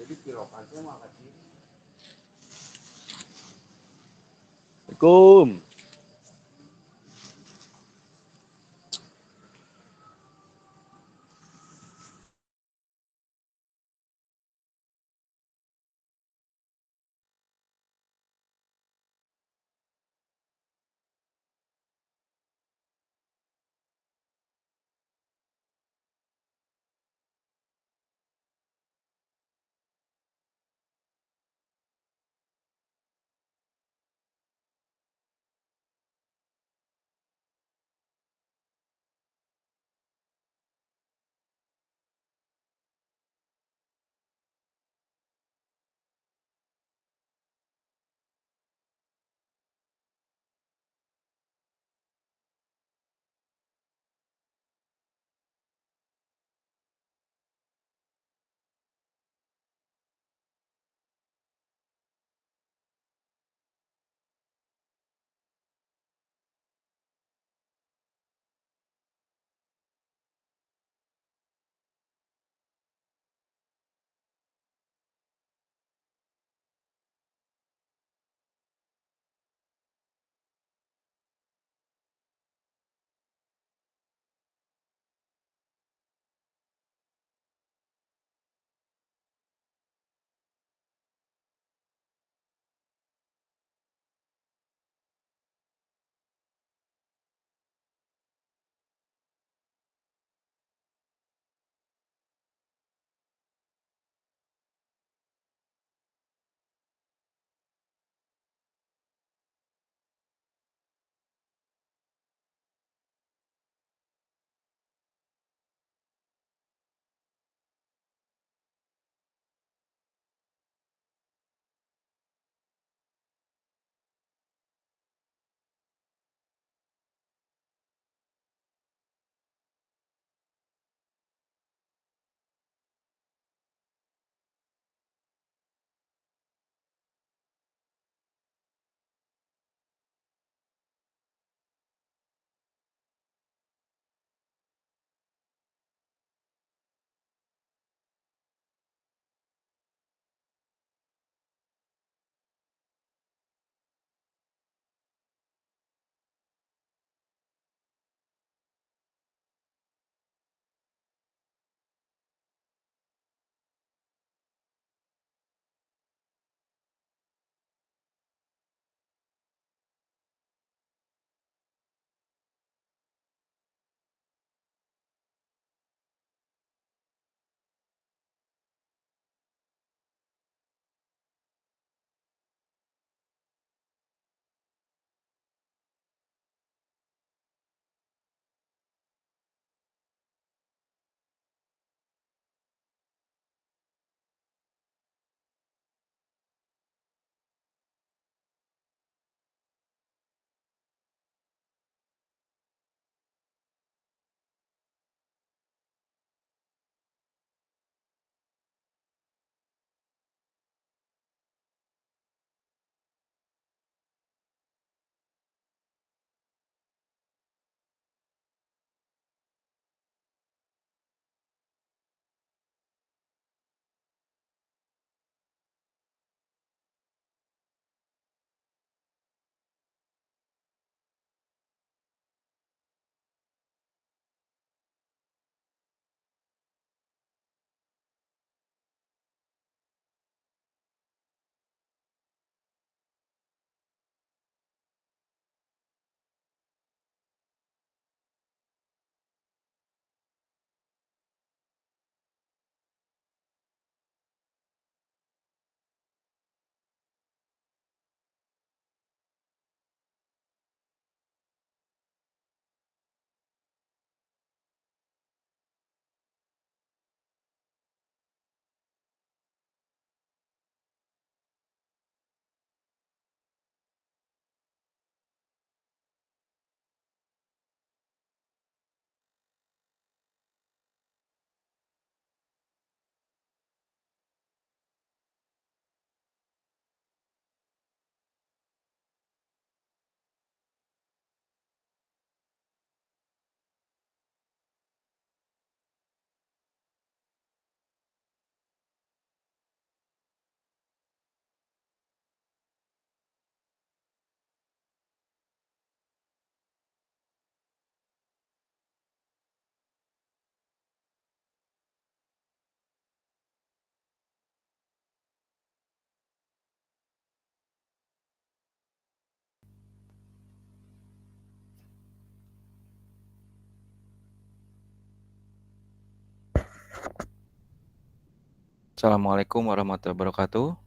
Jadi pilokan teh mah kecil. Assalamualaikum. Assalamualaikum warahmatullahi wabarakatuh.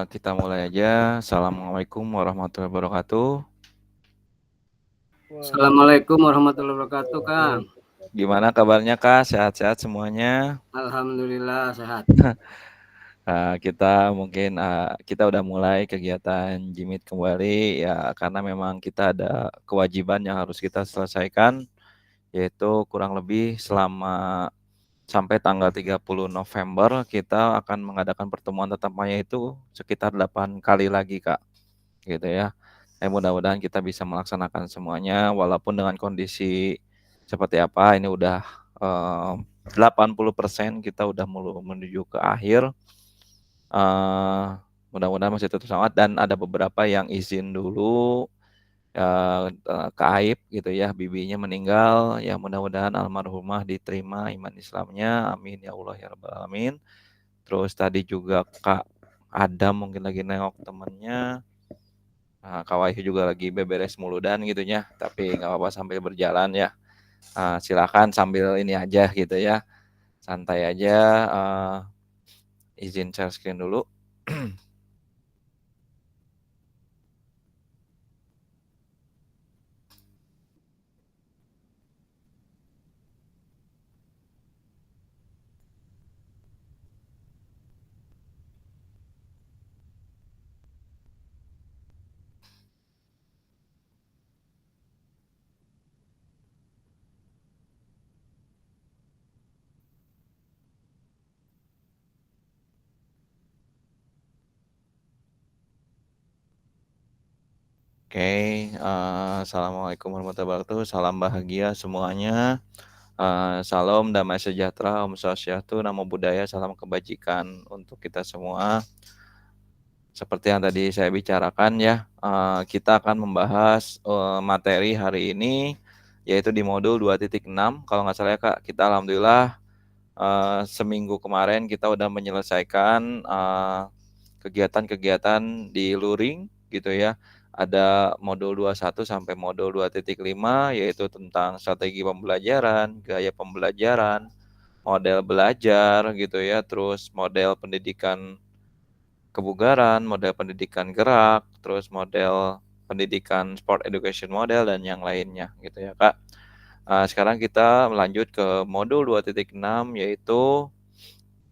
Kita mulai aja. Assalamualaikum warahmatullahi wabarakatuh. Assalamualaikum warahmatullahi wabarakatuh, Kang. Gimana kabarnya Kak? Sehat-sehat semuanya? Alhamdulillah sehat. Kita udah mulai kegiatan Jimit kembali ya karena memang kita ada kewajiban yang harus kita selesaikan, yaitu kurang lebih selama sampai tanggal 30 November kita akan mengadakan pertemuan tatap muka itu sekitar 8 kali lagi Kak, gitu ya. Mudah-mudahan kita bisa melaksanakan semuanya walaupun dengan kondisi seperti apa ini udah 80% kita udah menuju ke akhir. Eh, Mudah-mudahan masih tetap semangat dan ada beberapa yang izin dulu ke aib gitu ya, bibinya meninggal ya, mudah-mudahan almarhumah diterima iman Islamnya, amin ya Allah ya rabbal alamin. Terus tadi juga Kak Adam mungkin lagi nengok temennya. Kak Wahyu juga lagi beberes muludan gitu ya, tapi nggak apa-apa sambil berjalan ya. Silakan sambil ini aja gitu ya, santai aja. Izin share screen dulu. Assalamualaikum warahmatullahi wabarakatuh, salam bahagia semuanya, salam damai sejahtera, Om Swastiastu, Namo Buddhaya, salam kebajikan untuk kita semua. Seperti yang tadi saya bicarakan ya, kita akan membahas, materi hari ini, yaitu di modul 2.6 kalau nggak salah ya Kak, kita alhamdulillah, seminggu kemarin kita udah menyelesaikan, kegiatan-kegiatan di luring gitu ya. Ada modul 21 sampai modul 2.5 yaitu tentang strategi pembelajaran, gaya pembelajaran, model belajar gitu ya, terus model pendidikan kebugaran, model pendidikan gerak, terus model pendidikan sport education model dan yang lainnya gitu ya, Kak. Sekarang kita melanjut ke modul 2.6 yaitu,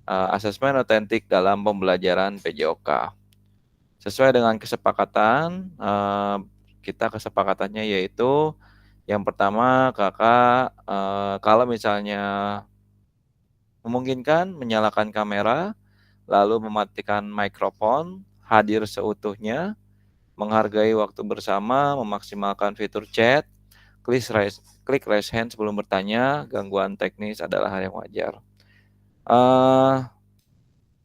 asesmen otentik dalam pembelajaran PJOK. Sesuai dengan kesepakatan, kita kesepakatannya yaitu yang pertama Kakak, kalau misalnya memungkinkan menyalakan kamera, lalu mematikan mikrofon, hadir seutuhnya, menghargai waktu bersama, memaksimalkan fitur chat, klik raise hand sebelum bertanya, gangguan teknis adalah hal yang wajar.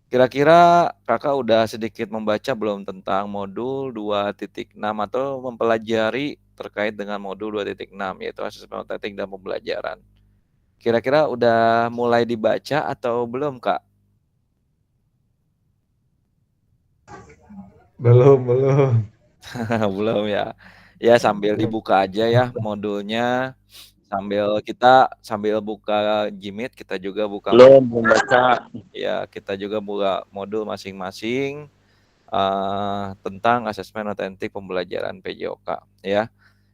Kira-kira Kakak udah sedikit membaca belum tentang modul 2.6 atau mempelajari terkait dengan modul 2.6 yaitu asesmen otentik dan pembelajaran? Kira-kira udah mulai dibaca atau belum, Kak? Belum. Belum ya. Ya sambil dibuka aja ya modulnya, sambil buka Gmeet, kita juga buka Belum membaca. ya, kita juga buka modul masing-masing, tentang asesmen otentik pembelajaran PJOK ya.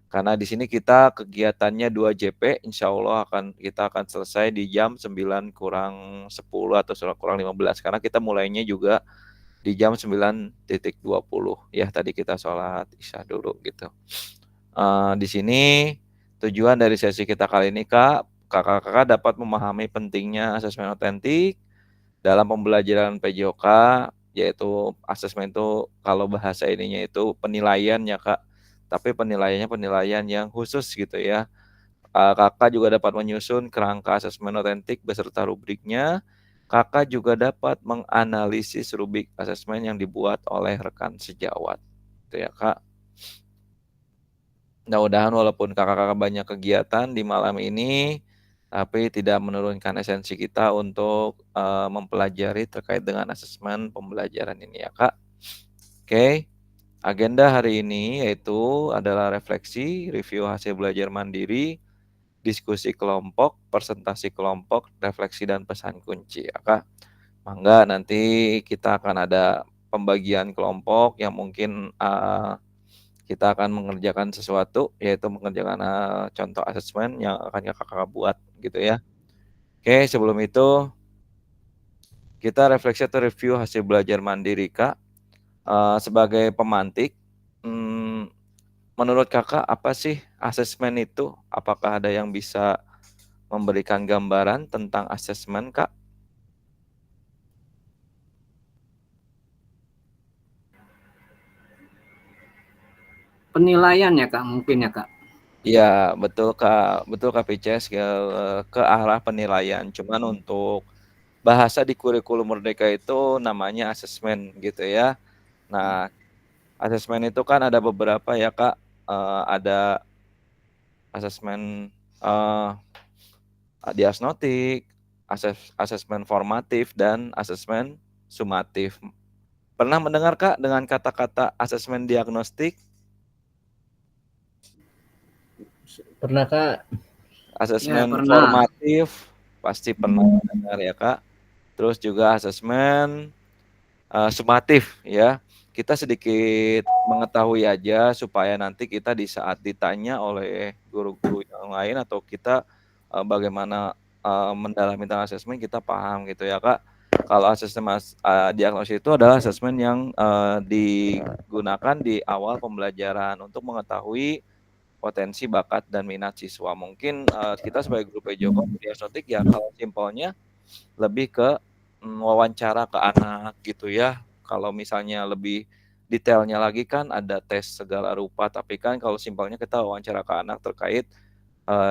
Karena di sini kita kegiatannya 2 JP, insyaallah kita akan selesai di jam 9 kurang 10 atau kurang 15 karena kita mulainya juga di jam 9.20 ya, tadi kita sholat Isya dulu gitu. Di sini tujuan dari sesi kita kali ini kakak-kakak dapat memahami pentingnya asesmen otentik dalam pembelajaran PJOK, yaitu asesmen itu kalau bahasa ininya itu penilaian ya Kak, tapi penilaiannya penilaian yang khusus gitu ya. Kakak juga dapat menyusun kerangka asesmen otentik beserta rubriknya. Kakak juga dapat menganalisis rubrik asesmen yang dibuat oleh rekan sejawat. Itu ya Kak. Mudah-mudahan walaupun kakak-kakak banyak kegiatan di malam ini, tapi tidak menurunkan esensi kita untuk mempelajari terkait dengan asesmen pembelajaran ini ya Kak. Oke, agenda hari ini yaitu adalah refleksi, review hasil belajar mandiri, diskusi kelompok, presentasi kelompok, refleksi dan pesan kunci ya Kak. Mangga nanti kita akan ada pembagian kelompok yang mungkin kita akan mengerjakan sesuatu, yaitu mengerjakan contoh asesmen yang akan kakak buat gitu ya. Oke, sebelum itu kita refleksi atau review hasil belajar mandiri Kak. Sebagai pemantik, menurut kakak apa sih asesmen itu? Apakah ada yang bisa memberikan gambaran tentang asesmen Kak? Penilaian ya Kak, mungkin ya Kak. Iya, betul Kak Pices, ke arah penilaian. Cuman untuk bahasa di kurikulum Merdeka itu namanya asesmen gitu ya. Nah, asesmen itu kan ada beberapa ya Kak, ada asesmen diagnostik, asesmen formatif, dan asesmen sumatif. Pernah mendengar Kak dengan kata-kata asesmen diagnostik? Pernah Kak? Ya Asesmen pernah. formatif pasti pernah dengar ya Kak. Terus juga asesmen sumatif ya. Kita sedikit mengetahui aja supaya nanti kita di saat ditanya oleh guru-guru yang lain atau kita bagaimana mendalami tentang asesmen kita paham gitu ya Kak. Kalau asesmen diagnosis itu adalah asesmen yang digunakan di awal pembelajaran untuk mengetahui potensi, bakat, dan minat siswa. Mungkin kita sebagai guru PJOK diagnostik ya kalau simpelnya lebih ke wawancara ke anak gitu ya. Kalau misalnya lebih detailnya lagi kan ada tes segala rupa, tapi kan kalau simpelnya kita wawancara ke anak terkait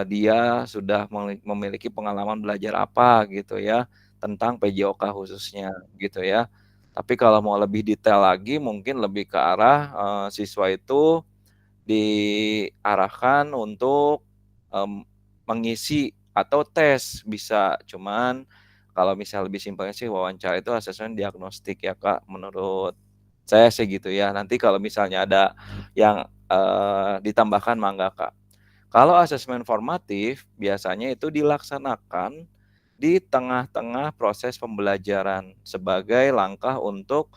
dia sudah memiliki pengalaman belajar apa gitu ya, tentang PJOK khususnya gitu ya. Tapi kalau mau lebih detail lagi mungkin lebih ke arah, siswa itu diarahkan untuk, mengisi atau tes bisa, cuman kalau misal lebih simpelnya sih wawancara itu asesmen diagnostik ya Kak, menurut saya sih gitu ya. Nanti kalau misalnya ada yang, ditambahkan mangga Kak. Kalau asesmen formatif biasanya itu dilaksanakan di tengah-tengah proses pembelajaran sebagai langkah untuk,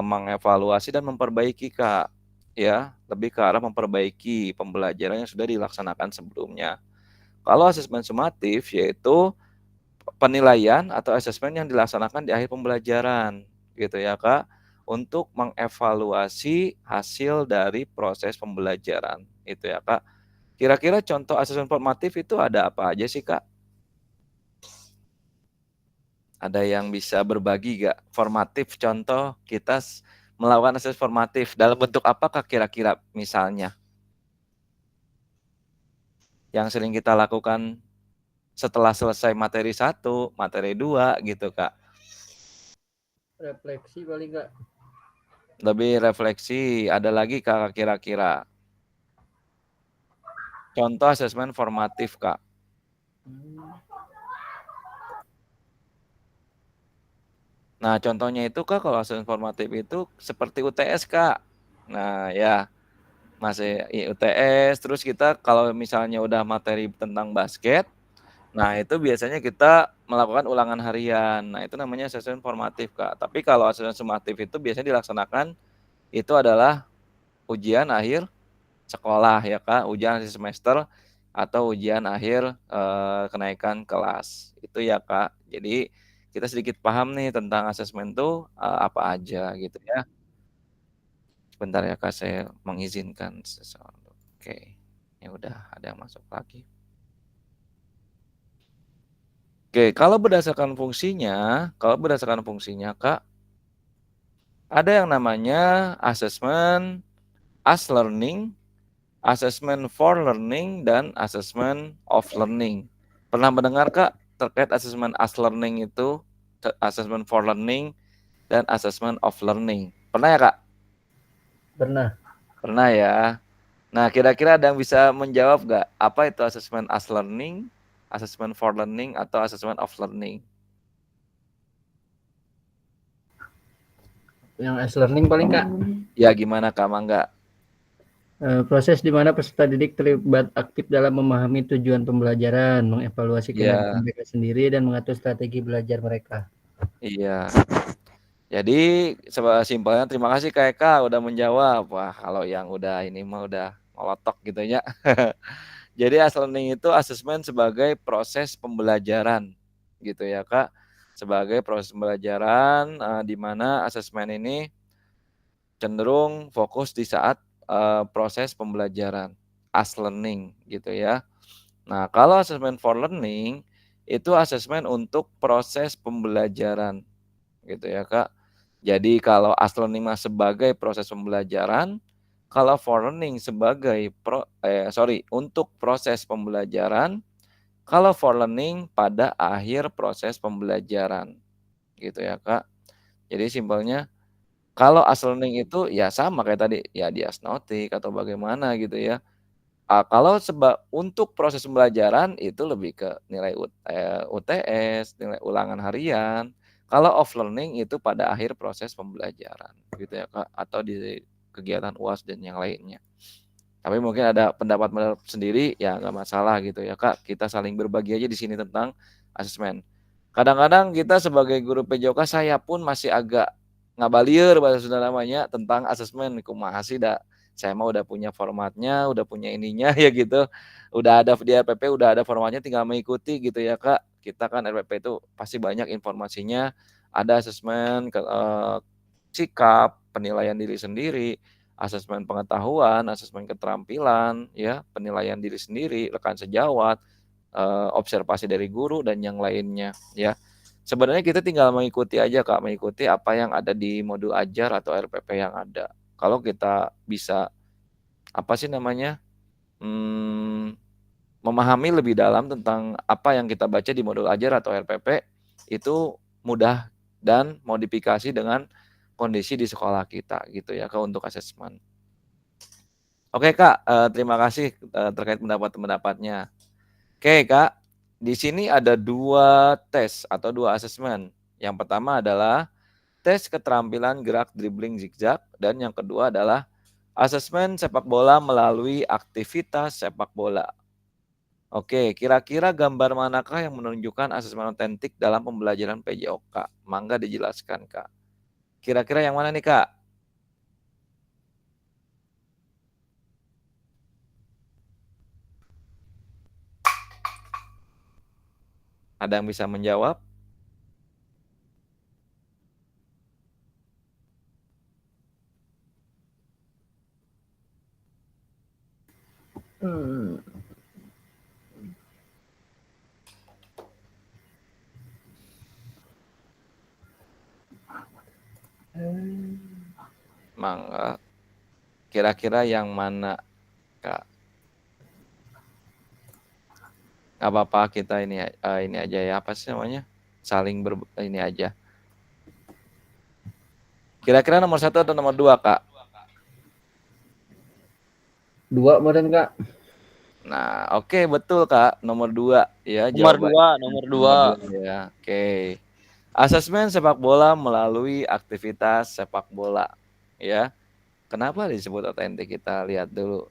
mengevaluasi dan memperbaiki Kak, ya, lebih ke arah memperbaiki pembelajaran yang sudah dilaksanakan sebelumnya. Kalau asesmen sumatif yaitu penilaian atau asesmen yang dilaksanakan di akhir pembelajaran, gitu ya Kak, untuk mengevaluasi hasil dari proses pembelajaran, itu ya Kak. Kira-kira contoh asesmen formatif itu ada apa aja sih, Kak? Ada yang bisa berbagi nggak? Formatif contoh kita melakukan asesmen formatif dalam bentuk apakah kira-kira misalnya? Yang sering kita lakukan setelah selesai materi 1, materi 2 gitu, Kak. Refleksi paling nggak. Lebih refleksi, ada lagi Kak kira-kira? Contoh asesmen formatif, Kak. Nah, contohnya itu Kak kalau asesmen formatif itu seperti UTS, Kak. Nah, ya. Masih UTS, terus kita kalau misalnya udah materi tentang basket, nah itu biasanya kita melakukan ulangan harian. Nah, itu namanya asesmen formatif, Kak. Tapi kalau asesmen sumatif itu biasanya dilaksanakan itu adalah ujian akhir sekolah ya, Kak, ujian akhir semester atau ujian akhir, kenaikan kelas. Itu ya, Kak. Jadi kita sedikit paham nih tentang asesmen tuh, apa aja gitu ya. Sebentar ya Kak, saya mengizinkan sesuatu. Oke, ya udah ada yang masuk lagi. Oke, kalau berdasarkan fungsinya Kak, ada yang namanya assessment as learning, assessment for learning, dan assessment of learning. Pernah mendengar Kak terkait assessment as learning itu, assessment for learning, dan assessment of learning? Pernah ya Kak? Pernah. Pernah ya. Nah, kira-kira ada yang bisa menjawab nggak, apa itu assessment as learning, assessment for learning, atau assessment of learning? Yang learning paling Kak. Ya, gimana Kak Mangga? Proses di mana peserta didik terlibat aktif dalam memahami tujuan pembelajaran, mengevaluasi kinerja Iya, mereka sendiri, dan mengatur strategi belajar mereka. iya. Jadi simpelnya terima kasih Kak Eka udah menjawab. Wah, kalau yang udah ini mah udah ngelotok gitu ya. Jadi as learning itu asesmen sebagai proses pembelajaran gitu ya Kak. Sebagai proses pembelajaran di mana asesmen ini cenderung fokus di saat, proses pembelajaran, as learning gitu ya. Nah, kalau assessment for learning, itu asesmen untuk proses pembelajaran gitu ya, Kak. Jadi kalau as learning mah sebagai proses pembelajaran, kalau for learning sebagai untuk proses pembelajaran, kalau for learning pada akhir proses pembelajaran, gitu ya, Kak. Jadi simpelnya kalau as learning itu ya sama kayak tadi, ya diagnostik atau bagaimana gitu ya. Kalau untuk proses pembelajaran itu lebih ke nilai UTS, nilai ulangan harian. Kalau off learning itu pada akhir proses pembelajaran gitu ya Kak, atau di kegiatan UAS dan yang lainnya. Tapi mungkin ada pendapat-pendapat sendiri, ya nggak masalah gitu ya Kak, kita saling berbagi aja di sini tentang asesmen. Kadang-kadang kita sebagai guru PJOK saya pun masih agak ngabalieur bahasa Sunda namanya tentang asesmen, kumaha sih saya mah udah punya formatnya, udah punya ininya ya gitu, udah ada di RPP udah ada formatnya tinggal mengikuti gitu ya Kak. Kita kan RPP itu pasti banyak informasinya, ada asesmen, sikap, penilaian diri sendiri, asesmen pengetahuan, asesmen keterampilan, ya, penilaian diri sendiri, rekan sejawat, observasi dari guru dan yang lainnya, ya. Sebenarnya kita tinggal mengikuti aja, Kak, mengikuti apa yang ada di modul ajar atau RPP yang ada. Kalau kita bisa, apa sih namanya, memahami lebih dalam tentang apa yang kita baca di modul ajar atau RPP, itu mudah dan modifikasi dengan kondisi di sekolah kita gitu ya, Kak, untuk asesmen. Oke, Kak, terima kasih, terkait pendapat-pendapatnya. Oke, Kak, di sini ada 2 tes atau 2 asesmen. Yang pertama adalah tes keterampilan gerak dribbling zigzag dan yang kedua adalah asesmen sepak bola melalui aktivitas sepak bola. Oke, kira-kira gambar manakah yang menunjukkan asesmen otentik dalam pembelajaran PJOK? Mangga dijelaskan, Kak. Kira-kira yang mana nih, Kak? Ada yang bisa menjawab? Mangga. Kira-kira yang mana, Kak? Nggak apa-apa, kita ini aja ya, apa sih namanya, saling ini aja. Kira-kira nomor 1 atau nomor 2, Kak? 2 meren, Kak. Nah, oke, betul, Kak, nomor 2 ya Nomor jawabannya. 2, nomor 2. Nomor 2 ya, oke. Asesmen sepak bola melalui aktivitas sepak bola, ya. Kenapa disebut otentik? Kita lihat dulu.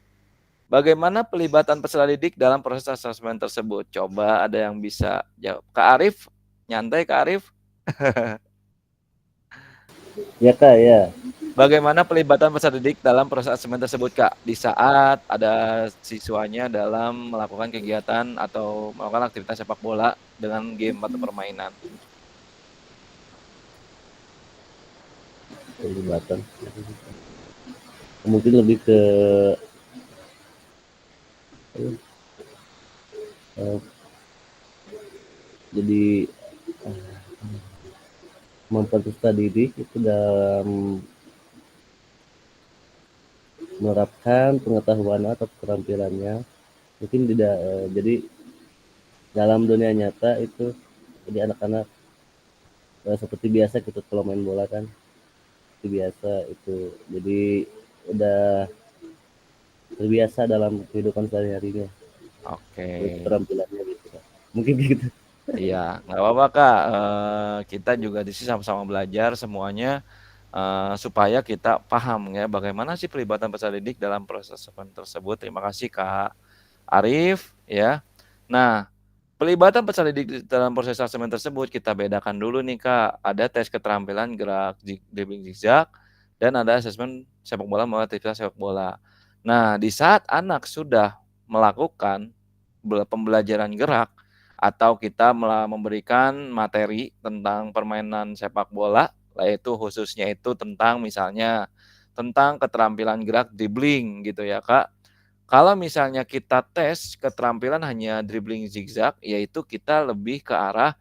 Bagaimana pelibatan peserta didik dalam proses asesmen tersebut? Coba ada yang bisa jawab. Kak Arif, nyantai Kak Arif. Ya, Kak, ya. Bagaimana pelibatan peserta didik dalam proses asesmen tersebut, Kak? Di saat ada siswanya dalam melakukan kegiatan atau melakukan aktivitas sepak bola dengan game atau permainan. Pelibatan. Mungkin lebih ke jadi memperpersatukan diri itu dalam menerapkan pengetahuan atau keterampilannya. Mungkin tidak jadi dalam dunia nyata itu jadi anak-anak seperti biasa gitu kalau main bola kan seperti biasa itu, jadi udah terbiasa dalam kehidupan sehari-harinya. Oke. Keterampilannya gitu, Kak. Mungkin gitu. Iya, nggak apa-apa, Kak. Kita juga di sini sama-sama belajar semuanya, supaya kita paham ya bagaimana sih pelibatan peserta didik dalam proses asesmen tersebut. Terima kasih, Kak Arif ya. Nah, pelibatan peserta didik dalam proses asesmen tersebut kita bedakan dulu nih, Kak. Ada tes keterampilan gerak dribbling zigzag dan ada asesmen sepak bola melalui aktivitas sepak bola. Nah, di saat anak sudah melakukan pembelajaran gerak atau kita memberikan materi tentang permainan sepak bola, yaitu khususnya itu tentang misalnya tentang keterampilan gerak dribbling gitu ya, Kak. Kalau misalnya kita tes keterampilan hanya dribbling zigzag, yaitu kita lebih ke arah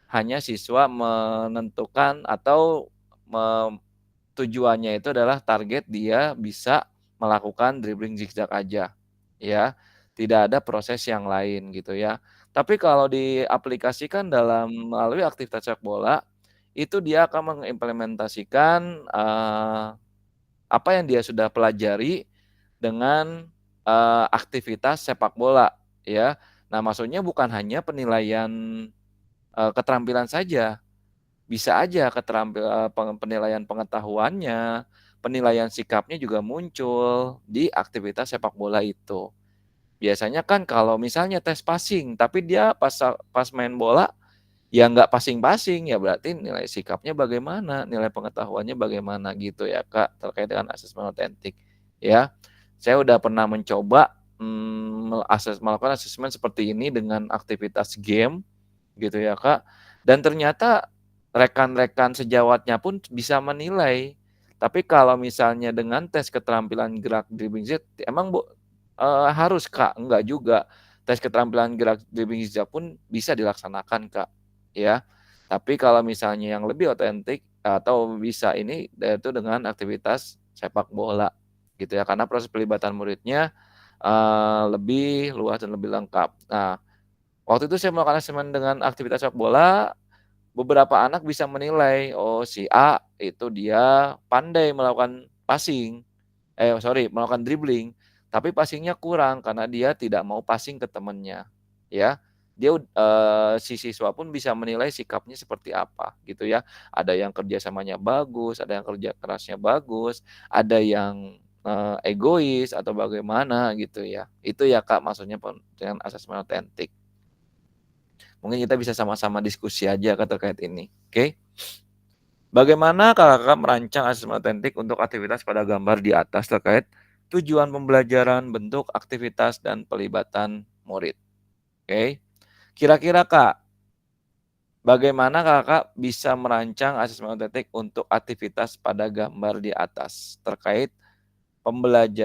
hanya siswa menentukan atau tujuannya itu adalah target dia bisa melakukan dribbling zigzag aja, ya. Tidak ada proses yang lain gitu ya. Tapi kalau diaplikasikan melalui aktivitas sepak bola, itu dia akan mengimplementasikan, apa yang dia sudah pelajari dengan, aktivitas sepak bola, ya. Nah, maksudnya bukan hanya penilaian, keterampilan saja, bisa aja penilaian pengetahuannya, penilaian sikapnya juga muncul di aktivitas sepak bola itu. Biasanya kan kalau misalnya tes passing, tapi dia pas main bola, ya nggak passing-passing, ya berarti nilai sikapnya bagaimana, nilai pengetahuannya bagaimana gitu ya, Kak, terkait dengan asesmen otentik, ya. Saya udah pernah mencoba, melakukan asesmen seperti ini dengan aktivitas game, gitu ya, Kak, dan ternyata rekan-rekan sejawatnya pun bisa menilai. Tapi kalau misalnya dengan tes keterampilan gerak dribbling zigzag, emang harus, Kak? Enggak juga. Tes keterampilan gerak dribbling zigzag pun bisa dilaksanakan, Kak, ya. Tapi kalau misalnya yang lebih otentik atau bisa ini yaitu dengan aktivitas sepak bola gitu ya, karena proses pelibatan muridnya lebih luas dan lebih lengkap. Nah, waktu itu saya melakukan asesmen dengan aktivitas sepak bola, beberapa anak bisa menilai, oh si A itu dia pandai melakukan melakukan dribbling, tapi passing-nya kurang karena dia tidak mau passing ke temannya, ya. Si siswa pun bisa menilai sikapnya seperti apa, gitu ya. Ada yang kerjasamanya bagus, ada yang kerja kerasnya bagus, ada yang egois atau bagaimana gitu ya. Itu ya Kak maksudnya dengan asesmen otentik. Mungkin kita bisa sama-sama diskusi aja Kak terkait ini, oke? Bagaimana Kakak merancang asesmen otentik untuk aktivitas pada gambar di atas terkait tujuan pembelajaran, bentuk aktivitas, dan pelibatan murid? Oke. Kira-kira Kak, bagaimana Kakak bisa merancang asesmen otentik untuk aktivitas pada gambar di atas terkait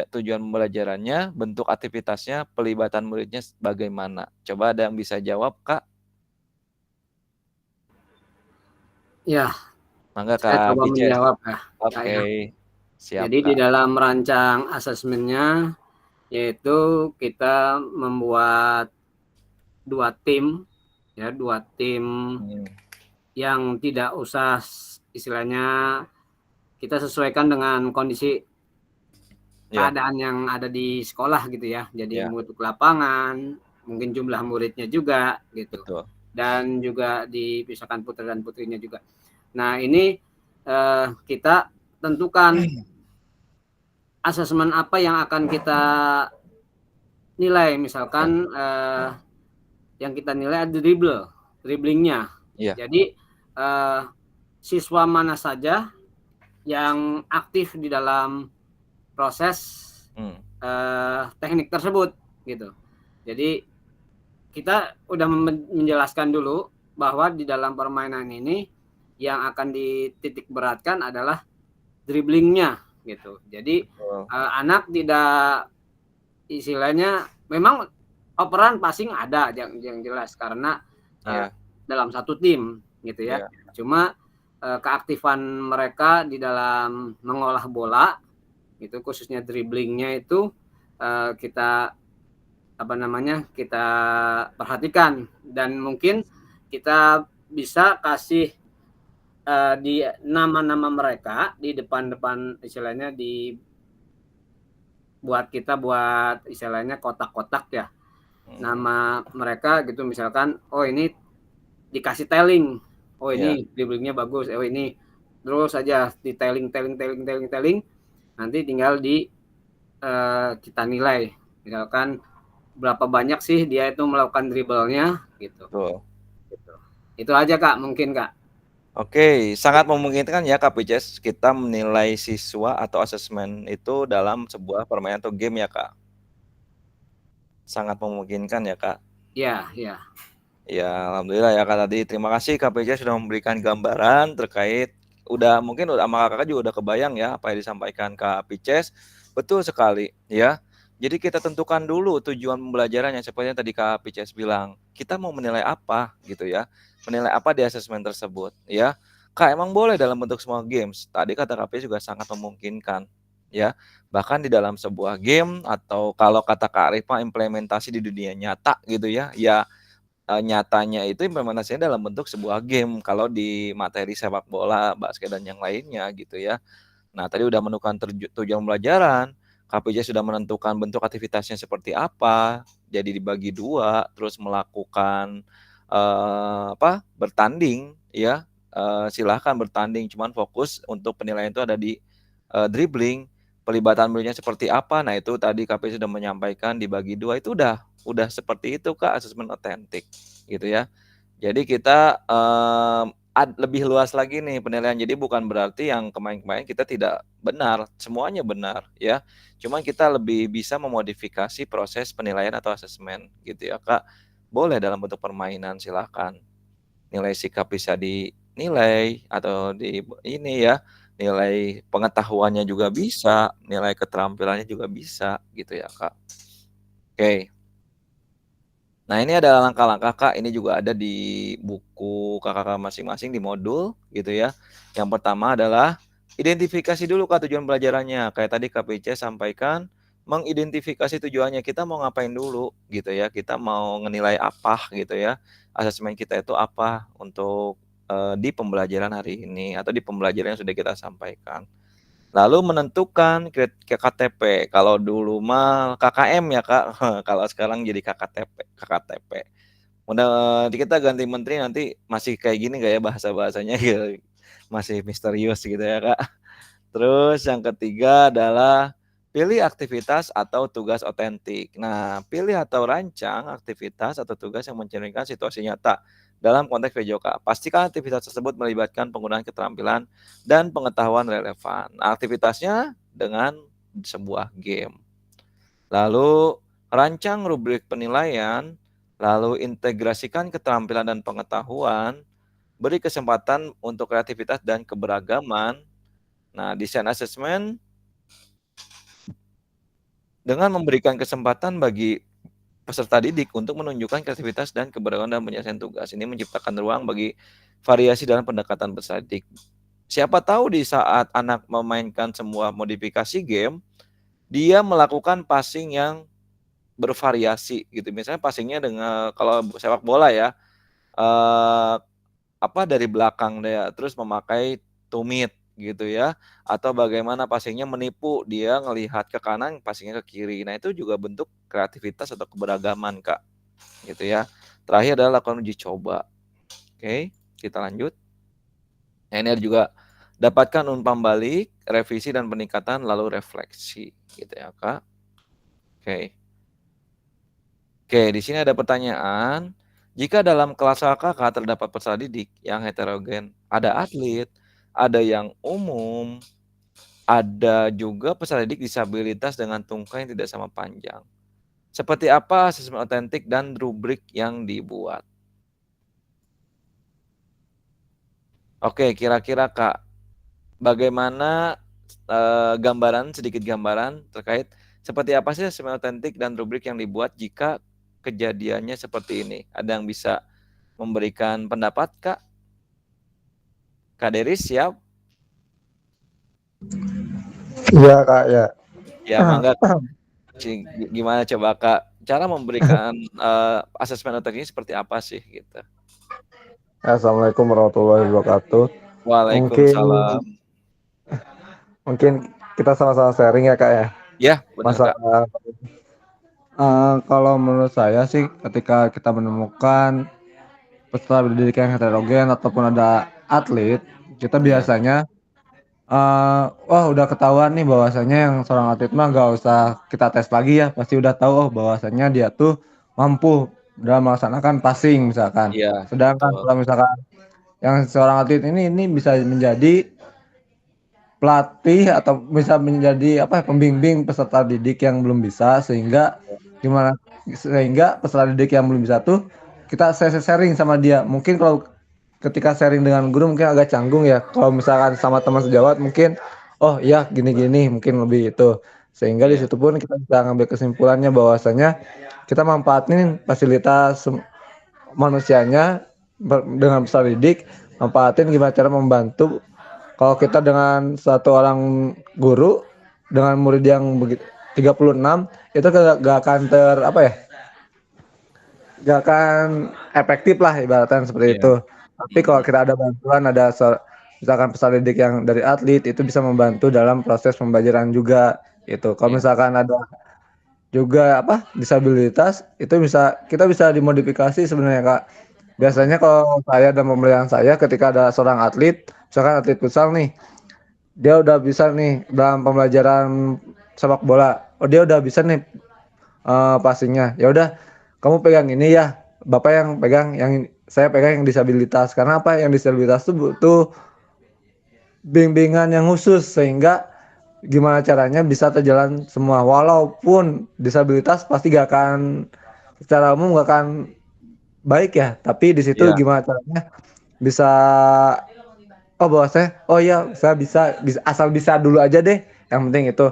tujuan pembelajarannya, bentuk aktivitasnya, pelibatan muridnya bagaimana? Coba ada yang bisa jawab Kak? Ya, Mangga saya Kak coba Pices. menjawab ya. Oke, siap Jadi di Kak. dalam merancang asesmennya, yaitu kita membuat dua tim Hmm, yang tidak usah istilahnya kita sesuaikan dengan kondisi ya, keadaan yang ada di sekolah gitu ya. Jadi ya, untuk lapangan, mungkin jumlah muridnya juga gitu. betul. Dan juga dipisahkan putra dan putrinya juga. Nah, ini kita tentukan asesmen apa yang akan kita nilai. Misalkan yang kita nilai ada dribblingnya. Iya, Jadi siswa mana saja yang aktif di dalam proses teknik tersebut gitu. Jadi kita udah menjelaskan dulu bahwa di dalam permainan ini yang akan dititik beratkan adalah dribblingnya gitu. Jadi betul. anak tidak istilahnya memang operan passing ada yang jelas karena Iya, dalam satu tim gitu ya. iya, Cuma keaktifan mereka di dalam mengolah bola itu khususnya dribblingnya itu kita kita perhatikan dan mungkin kita bisa kasih di nama-nama mereka di depan-depan istilahnya buat istilahnya kotak-kotak ya. Nama mereka gitu misalkan ini dikasih telling. Oh ini dribblingnya bagus. Oh ini terus saja di telling. Nanti tinggal kita nilai. Misalkan berapa banyak sih dia itu melakukan dribblenya gitu. betul. Itu aja Kak, mungkin Kak. Oke, sangat memungkinkan ya Kak Pices kita menilai siswa atau asesmen itu dalam sebuah permainan atau game ya Kak. Sangat memungkinkan ya Kak. Iya, iya. Ya, alhamdulillah ya Kak tadi. Terima kasih Kak Pices sudah memberikan gambaran terkait mungkin sama Kakak juga udah kebayang ya apa yang disampaikan Kak Pices. Betul sekali ya. Jadi kita tentukan dulu tujuan pembelajarannya seperti yang tadi Kak Pices bilang. Kita mau menilai apa gitu ya. Menilai apa di asesmen tersebut ya. Kak emang boleh dalam bentuk semua games. Tadi kata Kak Pices juga sangat memungkinkan ya. Bahkan di dalam sebuah game atau kalau kata Kak Arif implementasi di dunia nyata gitu ya. Ya nyatanya itu implementasinya dalam bentuk sebuah game kalau di materi sepak bola, basket dan yang lainnya gitu ya. Nah, tadi udah menentukan tujuan pembelajaran, KPJ sudah menentukan bentuk aktivitasnya seperti apa, jadi dibagi dua, terus melakukan bertanding ya. Silahkan bertanding, cuman fokus untuk penilaian itu ada di dribbling, pelibatan muridnya seperti apa. Nah, itu tadi KPJ sudah menyampaikan dibagi dua, itu udah seperti itu Kak asesmen otentik gitu ya. Jadi kita lebih luas lagi nih penilaian. Jadi bukan berarti yang kemarin-kemarin kita tidak benar, semuanya benar ya. Cuman kita lebih bisa memodifikasi proses penilaian atau asesmen gitu ya Kak. Boleh dalam bentuk permainan silakan. Nilai sikap bisa dinilai atau ini ya. Nilai pengetahuannya juga bisa, nilai keterampilannya juga bisa gitu ya Kak. Oke. Nah, ini adalah langkah-langkah, Kak, ini juga ada di buku Kakak masing-masing di modul gitu ya. Yang pertama adalah identifikasi dulu, Kak, tujuan pelajarannya. Kayak tadi Kak PC sampaikan, mengidentifikasi tujuannya, kita mau ngapain dulu gitu ya, kita mau ngenilai apa gitu ya, asesmen kita itu apa untuk, di pembelajaran hari ini atau di pembelajaran yang sudah kita sampaikan. Lalu menentukan KTP, kalau dulu mah KKM ya, Kak, kalau sekarang jadi KKTP. Mudah kita ganti menteri nanti masih kayak gini nggak ya bahasa-bahasanya gitu, masih misterius gitu ya, Kak. Terus yang ketiga adalah pilih aktivitas atau tugas otentik. Nah, pilih atau rancang aktivitas atau tugas yang mencerminkan situasi nyata dalam konteks PJOK. Pastikan aktivitas tersebut melibatkan penggunaan keterampilan dan pengetahuan relevan. Nah, aktivitasnya dengan sebuah game. Lalu rancang rubrik penilaian, lalu integrasikan keterampilan dan pengetahuan, beri kesempatan untuk kreativitas dan keberagaman. Nah, desain assessment dengan memberikan kesempatan bagi peserta didik untuk menunjukkan kreativitas dan keberagaman dalam penyelesaian tugas. Ini menciptakan ruang bagi variasi dalam pendekatan peserta didik. Siapa tahu di saat anak memainkan semua modifikasi game, dia melakukan passing yang bervariasi gitu. Misalnya passingnya dengan kalau sepak bola ya, dari belakang dia, terus memakai tumit gitu ya, atau bagaimana passingnya menipu, dia ngelihat ke kanan, passingnya ke kiri. Nah, itu juga bentuk kreativitas atau keberagaman, Kak, gitu ya. Terakhir adalah lakukan uji coba. Oke, kita lanjut. Nah, ini ada juga dapatkan umpan balik, revisi dan peningkatan, lalu refleksi, gitu ya, Kak. Oke, di sini ada pertanyaan. Jika dalam kelas kakak terdapat peserta didik yang heterogen, ada atlet, ada yang umum, ada juga peserta didik disabilitas dengan tungkai yang tidak sama panjang. Seperti apa asesmen otentik dan rubrik yang dibuat? Oke, kira-kira Kak, bagaimana sedikit gambaran terkait seperti apa sih asesmen otentik dan rubrik yang dibuat jika kejadiannya seperti ini? Ada yang bisa memberikan pendapat, Kak? Kak Deris siap? Iya, Kak, ya. Ya, mangga. Gimana coba, Kak, cara memberikan asesmen otentik ini seperti apa sih gitu? Assalamualaikum warahmatullahi wabarakatuh. Waalaikumsalam. Mungkin kita sama-sama sharing ya, Kak, ya. Ya, benar, Kak. Kalau menurut saya sih ketika kita menemukan peserta didik yang heterogen ataupun ada atlet, kita biasanya udah ketahuan nih bahwasanya yang seorang atlet mah gak usah kita tes lagi ya, pasti udah tahu bahwasanya dia tuh mampu dalam melaksanakan passing misalkan. Iya, Sedangkan betul. kalau misalkan yang seorang atlet ini bisa menjadi pelatih atau bisa menjadi pembimbing peserta didik yang belum bisa, sehingga peserta didik yang belum bisa tuh kita sharing sama dia. Mungkin kalau ketika sharing dengan guru mungkin agak canggung ya, kalau misalkan sama teman sejawat mungkin oh iya gini-gini mungkin lebih itu, sehingga di situ pun kita bisa ngambil kesimpulannya bahwasanya kita manfaatin fasilitas manusianya dengan peserta didik, manfaatin gimana cara membantu. Kalau kita dengan satu orang guru dengan murid yang 36 itu gak akan gak akan efektif lah ibaratnya seperti itu. Tapi kalau kita ada bantuan, ada misalkan peserta didik yang dari atlet, itu bisa membantu dalam proses pembelajaran juga itu. Kalau misalkan ada juga disabilitas, itu kita bisa dimodifikasi sebenarnya, Kak. Biasanya kalau saya dan pembelajaran saya ketika ada seorang atlet, misalkan atlet futsal nih, dia udah bisa nih dalam pembelajaran sepak bola. Oh, dia udah bisa nih passingnya. Ya udah, kamu pegang ini ya. Bapak yang pegang, saya pegang yang disabilitas. Karena apa? Yang disabilitas itu butuh bimbingan yang khusus sehingga gimana caranya bisa terjalan semua. Walaupun disabilitas pasti gak akan secara umum gak akan baik ya, tapi di situ gimana caranya bisa saya bisa asal bisa dulu aja deh, yang penting itu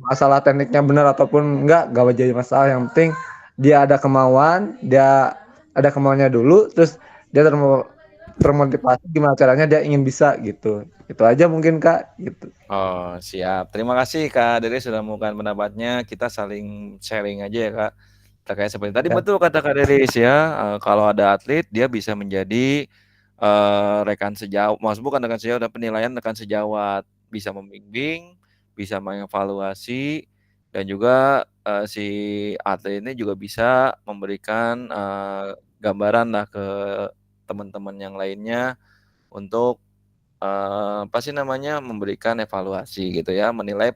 masalah tekniknya benar ataupun enggak jadi masalah, yang penting dia ada kemauannya dulu, terus dia termotivasi gimana caranya dia ingin bisa gitu. Itu aja mungkin Kak gitu. Oh, siap. Terima kasih Kak Deris sudah mengungkapkan pendapatnya. Kita saling sharing aja ya Kak. Terkait seperti tadi Ya. betul kata Kak Deris ya. Kalau ada atlet dia bisa menjadi rekan sejawat. Maksud bukan rekan sejawat, penilaian rekan sejawat, bisa membimbing, bisa mengevaluasi, dan juga si atlet ini juga bisa memberikan gambaran lah ke teman-teman yang lainnya untuk apa sih namanya, memberikan evaluasi gitu ya, menilai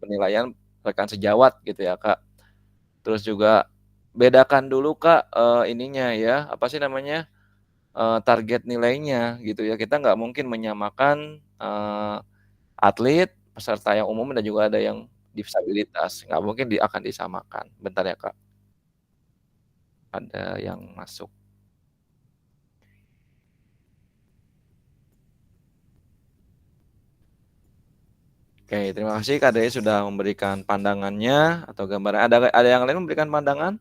penilaian rekan sejawat gitu ya, Kak. Terus juga bedakan dulu, Kak, ininya ya, apa sih namanya, target nilainya gitu ya. Kita nggak mungkin menyamakan, atlet, peserta yang umum dan juga ada yang disabilitas, nggak mungkin akan disamakan. Bentar ya, Kak, ada yang masuk. Oke, terima kasih Kak Dea sudah memberikan pandangannya atau gambaran. Ada yang lain memberikan pandangan?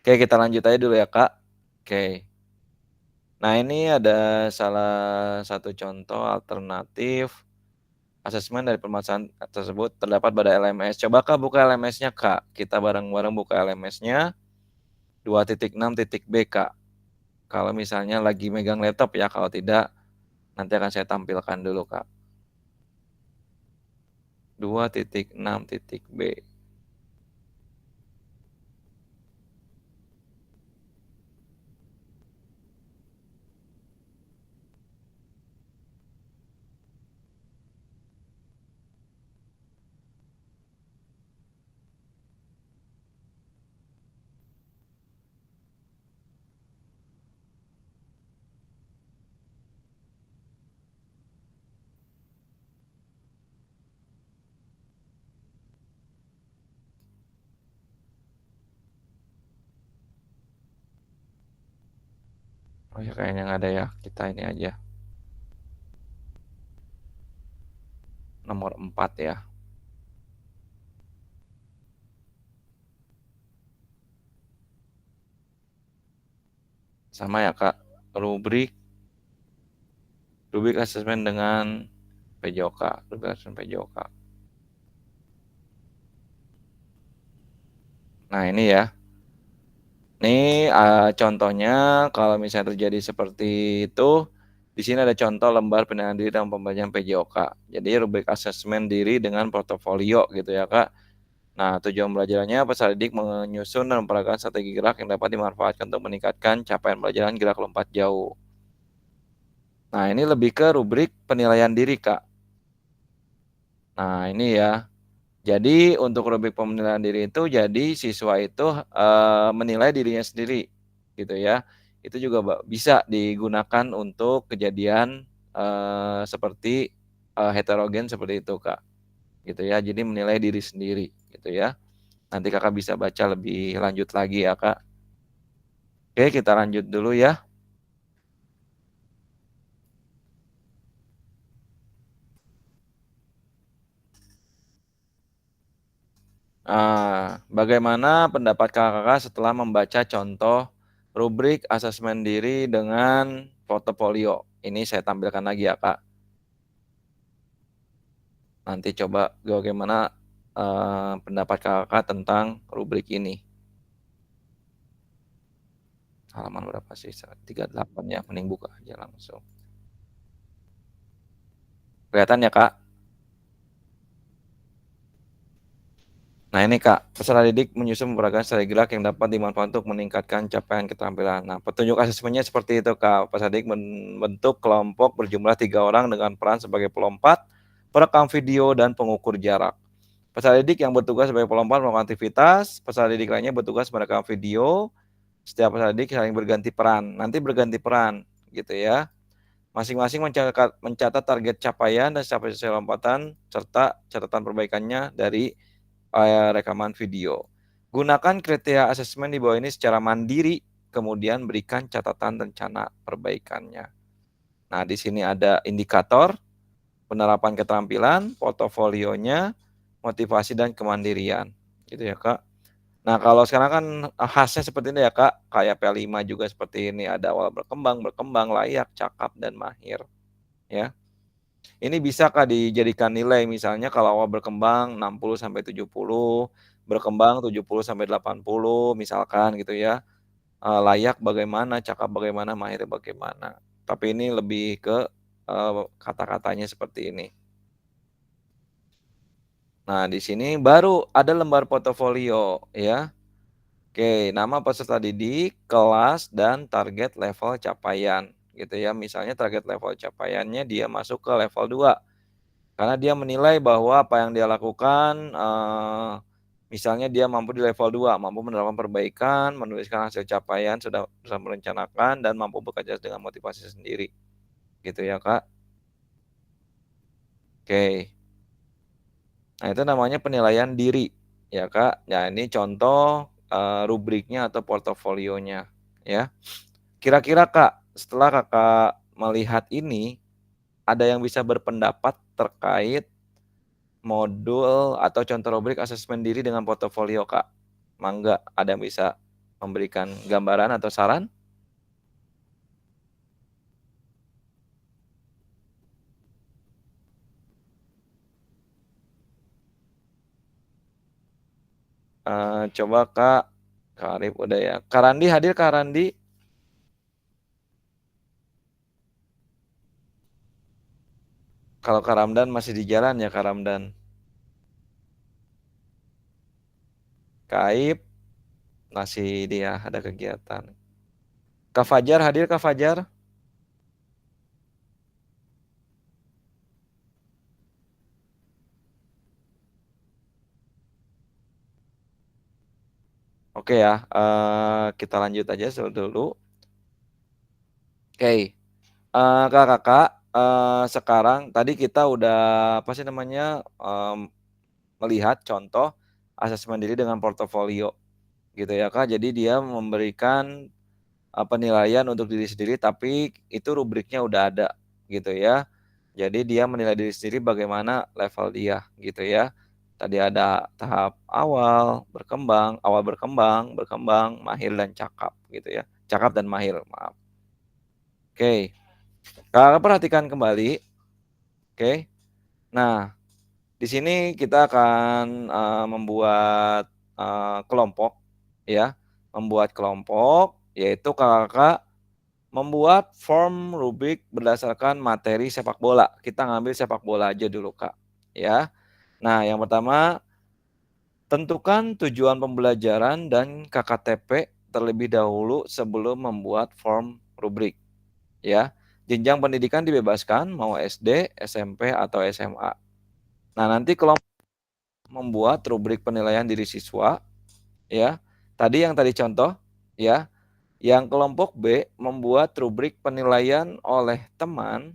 Oke, kita lanjut aja dulu ya, Kak. Oke. Nah, ini ada salah satu contoh alternatif asesmen dari permasalahan tersebut terdapat pada LMS. Coba Kak buka LMS-nya, Kak. Kita bareng-bareng buka LMS-nya 2.6.b, Kak. Kalau misalnya lagi megang laptop ya, kalau tidak nanti akan saya tampilkan dulu, Kak. 2.6.b. Oh ya kayaknya nggak ada ya, kita ini aja. Nomor 4 ya. Sama ya Kak, rubrik asesmen dengan PJOK, rubrik asesmen PJOK. Nah ini ya. Ini contohnya kalau misalnya terjadi seperti itu, di sini ada contoh lembar penilaian diri dan pembelajaran PJOK. Jadi rubrik asesmen diri dengan portofolio gitu ya Kak. Nah tujuan pembelajarannya peserta didik menyusun dan memperagakan strategi gerak yang dapat dimanfaatkan untuk meningkatkan capaian pelajaran gerak lompat jauh. Nah ini lebih ke rubrik penilaian diri Kak. Nah ini ya. Jadi untuk rubrik penilaian diri itu jadi siswa itu menilai dirinya sendiri gitu ya. Itu juga bisa digunakan untuk kejadian seperti heterogen seperti itu Kak. Gitu ya. Jadi menilai diri sendiri gitu ya. Nanti Kakak bisa baca lebih lanjut lagi ya Kak. Oke, kita lanjut dulu ya. Bagaimana pendapat kakak setelah membaca contoh rubrik asesmen diri dengan portofolio? Ini saya tampilkan lagi ya Kak. Nanti coba bagaimana pendapat kakak tentang rubrik ini. Halaman berapa sih? 38 ya, mending buka aja langsung. Kelihatan ya Kak? Nah ini Kak, peserta didik menyusun memperagakan strategi gerak yang dapat dimanfaatkan untuk meningkatkan capaian keterampilan. Nah petunjuk asesmennya seperti itu Kak. Peserta didik membentuk kelompok berjumlah 3 orang dengan peran sebagai pelompat, perekam video, dan pengukur jarak. Peserta didik yang bertugas sebagai pelompat melakukan aktivitas, peserta didik lainnya bertugas merekam video. Setiap peserta didik saling berganti peran. Nanti berganti peran gitu ya. Masing-masing mencatat target capaian dan sesuai lompatan serta catatan perbaikannya dari rekaman video. Gunakan kriteria asesmen di bawah ini secara mandiri, kemudian berikan catatan rencana perbaikannya. Nah, di sini ada indikator, penerapan keterampilan, portofolionya, motivasi dan kemandirian, gitu ya, Kak. Nah, kalau sekarang kan khasnya seperti ini ya, Kak, kayak P5 juga seperti ini, ada awal berkembang, layak, cakap, dan mahir, ya. Ini bisa, Kak, dijadikan nilai, misalnya kalau awal berkembang 60 sampai 70, berkembang 70 sampai 80 misalkan gitu ya. Layak bagaimana, cakap bagaimana, mahir bagaimana. Tapi ini lebih ke, kata-katanya seperti ini. Nah, di sini baru ada lembar portofolio ya. Oke, nama peserta didik, kelas, dan target level capaian gitu ya. Misalnya target level capaiannya dia masuk ke level 2 karena dia menilai bahwa apa yang dia lakukan, misalnya dia mampu di level 2, mampu menerapkan perbaikan, menuliskan hasil capaian, sudah merencanakan, dan mampu bekerja dengan motivasi sendiri. Gitu ya, Kak. Oke. Nah, itu namanya penilaian diri, ya, Kak. Nah, ini contoh, rubriknya atau portofolionya, ya. Kira-kira, Kak, setelah Kakak melihat ini, ada yang bisa berpendapat terkait modul atau contoh rubrik asesmen diri dengan portofolio, Kak? Mangga, ada yang bisa memberikan gambaran atau saran? Coba Kak Arif udah ya. Kak Randi hadir, Kak Randi? Kalau Kak Ramdan masih di jalan ya, Kak Ramdan. Kak Aib masih dia ada kegiatan. Kak Fajar hadir, Kak Fajar? Oke ya, kita lanjut aja dulu. Oke, Kakak, sekarang tadi kita udah apa sih namanya, melihat contoh asesmen diri dengan portofolio gitu ya, Kak. Jadi dia memberikan, penilaian untuk diri sendiri tapi itu rubriknya udah ada gitu ya. Jadi dia menilai diri sendiri bagaimana level dia gitu ya. Tadi ada tahap awal berkembang, mahir dan cakap gitu ya. Cakap dan mahir, maaf. Oke. Kakak perhatikan kembali, oke. Nah, di sini kita akan, membuat, kelompok ya, membuat kelompok yaitu Kakak membuat form rubrik berdasarkan materi sepak bola. Kita ngambil sepak bola aja dulu, Kak, ya. Nah, yang pertama, tentukan tujuan pembelajaran dan KKTP terlebih dahulu sebelum membuat form rubrik, ya. Jenjang pendidikan dibebaskan, mau SD, SMP, atau SMA. Nah, nanti kelompok membuat rubrik penilaian diri siswa, ya. Tadi contoh, ya. Yang kelompok B membuat rubrik penilaian oleh teman.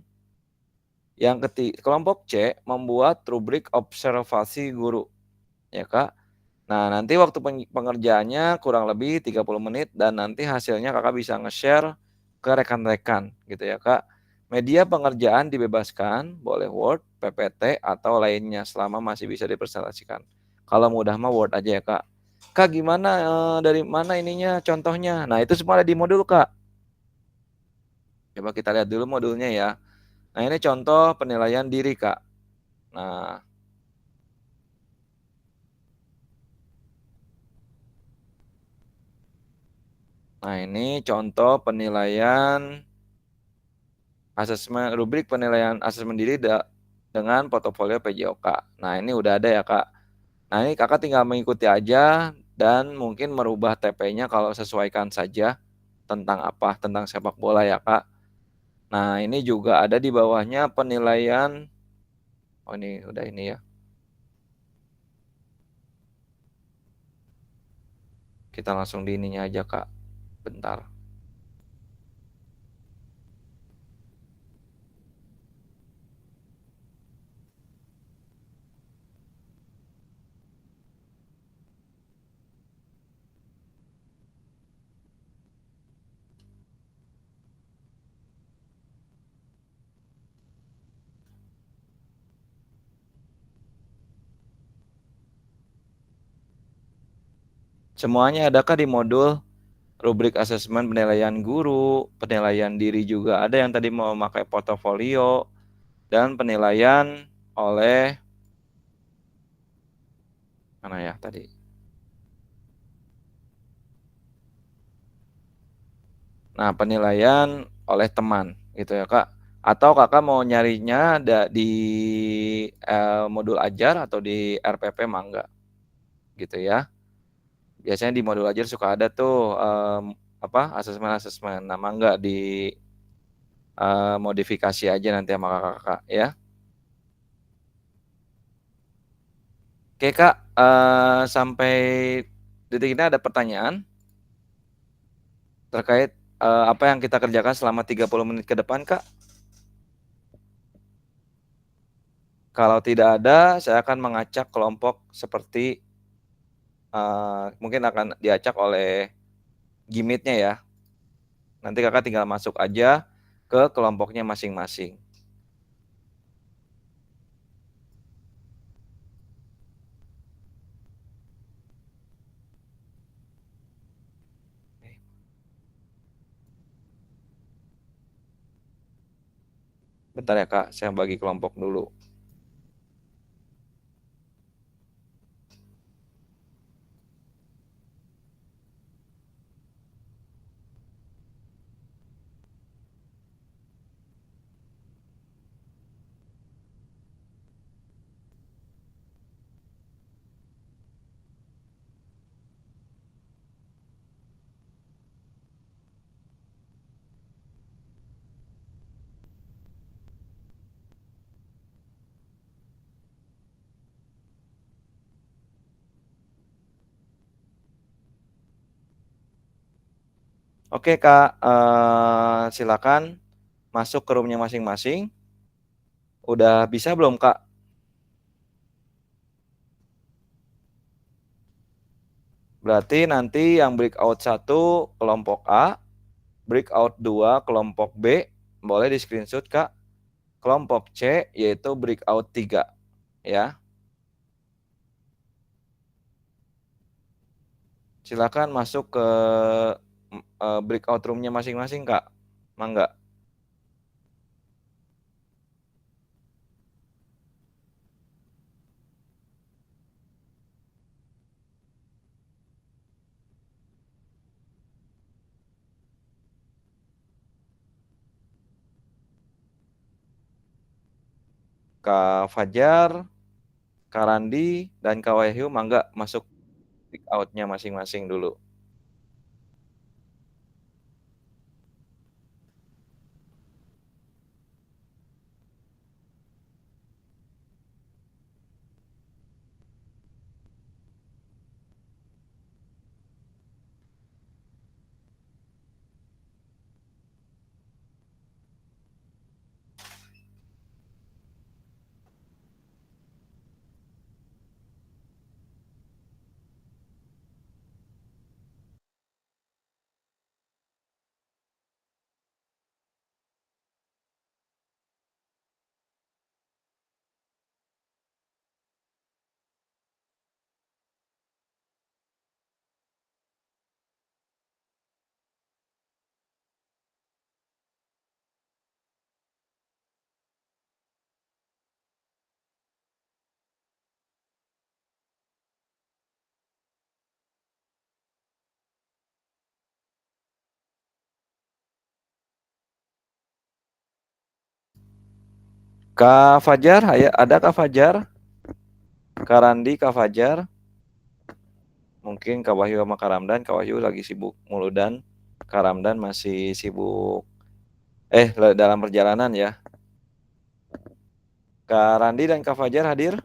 Kelompok C membuat rubrik observasi guru, ya, Kak. Nah, nanti waktu pengerjaannya kurang lebih 30 menit dan nanti hasilnya Kakak bisa nge-share ke rekan-rekan gitu ya, Kak. Media pengerjaan dibebaskan, boleh Word, PPT, atau lainnya selama masih bisa dipresentasikan. Kalau mudah mah Word aja ya, Kak. Kak, gimana, dari mana ininya contohnya? Nah, itu semua ada di modul, Kak. Coba kita lihat dulu modulnya ya. Nah, ini contoh penilaian diri, Kak. Nah, ini contoh penilaian rubrik penilaian asesmen diri dengan portofolio PJOK. Nah, ini udah ada ya, Kak. Nah, ini Kakak tinggal mengikuti aja dan mungkin merubah TP-nya kalau sesuaikan saja tentang apa, tentang sepak bola ya, Kak. Nah, ini juga ada di bawahnya penilaian. Oh, ini udah ini ya. Kita langsung di ininya aja, Kak. Bentar. Semuanya adakah di modul rubrik asesmen penilaian guru, penilaian diri juga ada yang tadi mau memakai portofolio, dan penilaian oleh mana ya tadi? Nah, penilaian oleh teman gitu ya, Kak. Atau Kakak mau nyarinya di modul ajar atau di RPP mangga. Gitu ya. Biasanya di modul ajar suka ada tuh asesmen. Nah, mangga di modifikasi aja nanti sama Kakak ya. Oke, Kak, sampai detik ini ada pertanyaan terkait apa yang kita kerjakan selama 30 menit ke depan, Kak? Kalau tidak ada, saya akan mengacak kelompok seperti mungkin akan diacak oleh Gmeet-nya ya. Nanti Kakak tinggal masuk aja ke kelompoknya masing-masing. Bentar ya Kak, saya bagi kelompok dulu. Oke Kak, silakan masuk ke roomnya masing-masing. Udah bisa belum Kak? Berarti nanti yang breakout 1 kelompok A, breakout 2 kelompok B, boleh di screenshot Kak. Kelompok C yaitu breakout 3 ya. Silakan masuk ke breakout roomnya masing-masing Kak. Mangga. Kak Fajar, Kak Randi, dan Kak Wahyu mangga masuk breakout-nya masing-masing dulu. Kak Fajar, ada Kak Fajar? Kak Randi, Kak Fajar? Mungkin Kak Wahyu sama Kak Ramdan. Kak Wahyu lagi sibuk mulu dan Kak Ramdan masih sibuk dalam perjalanan ya. Kak Randi dan Kak Fajar hadir?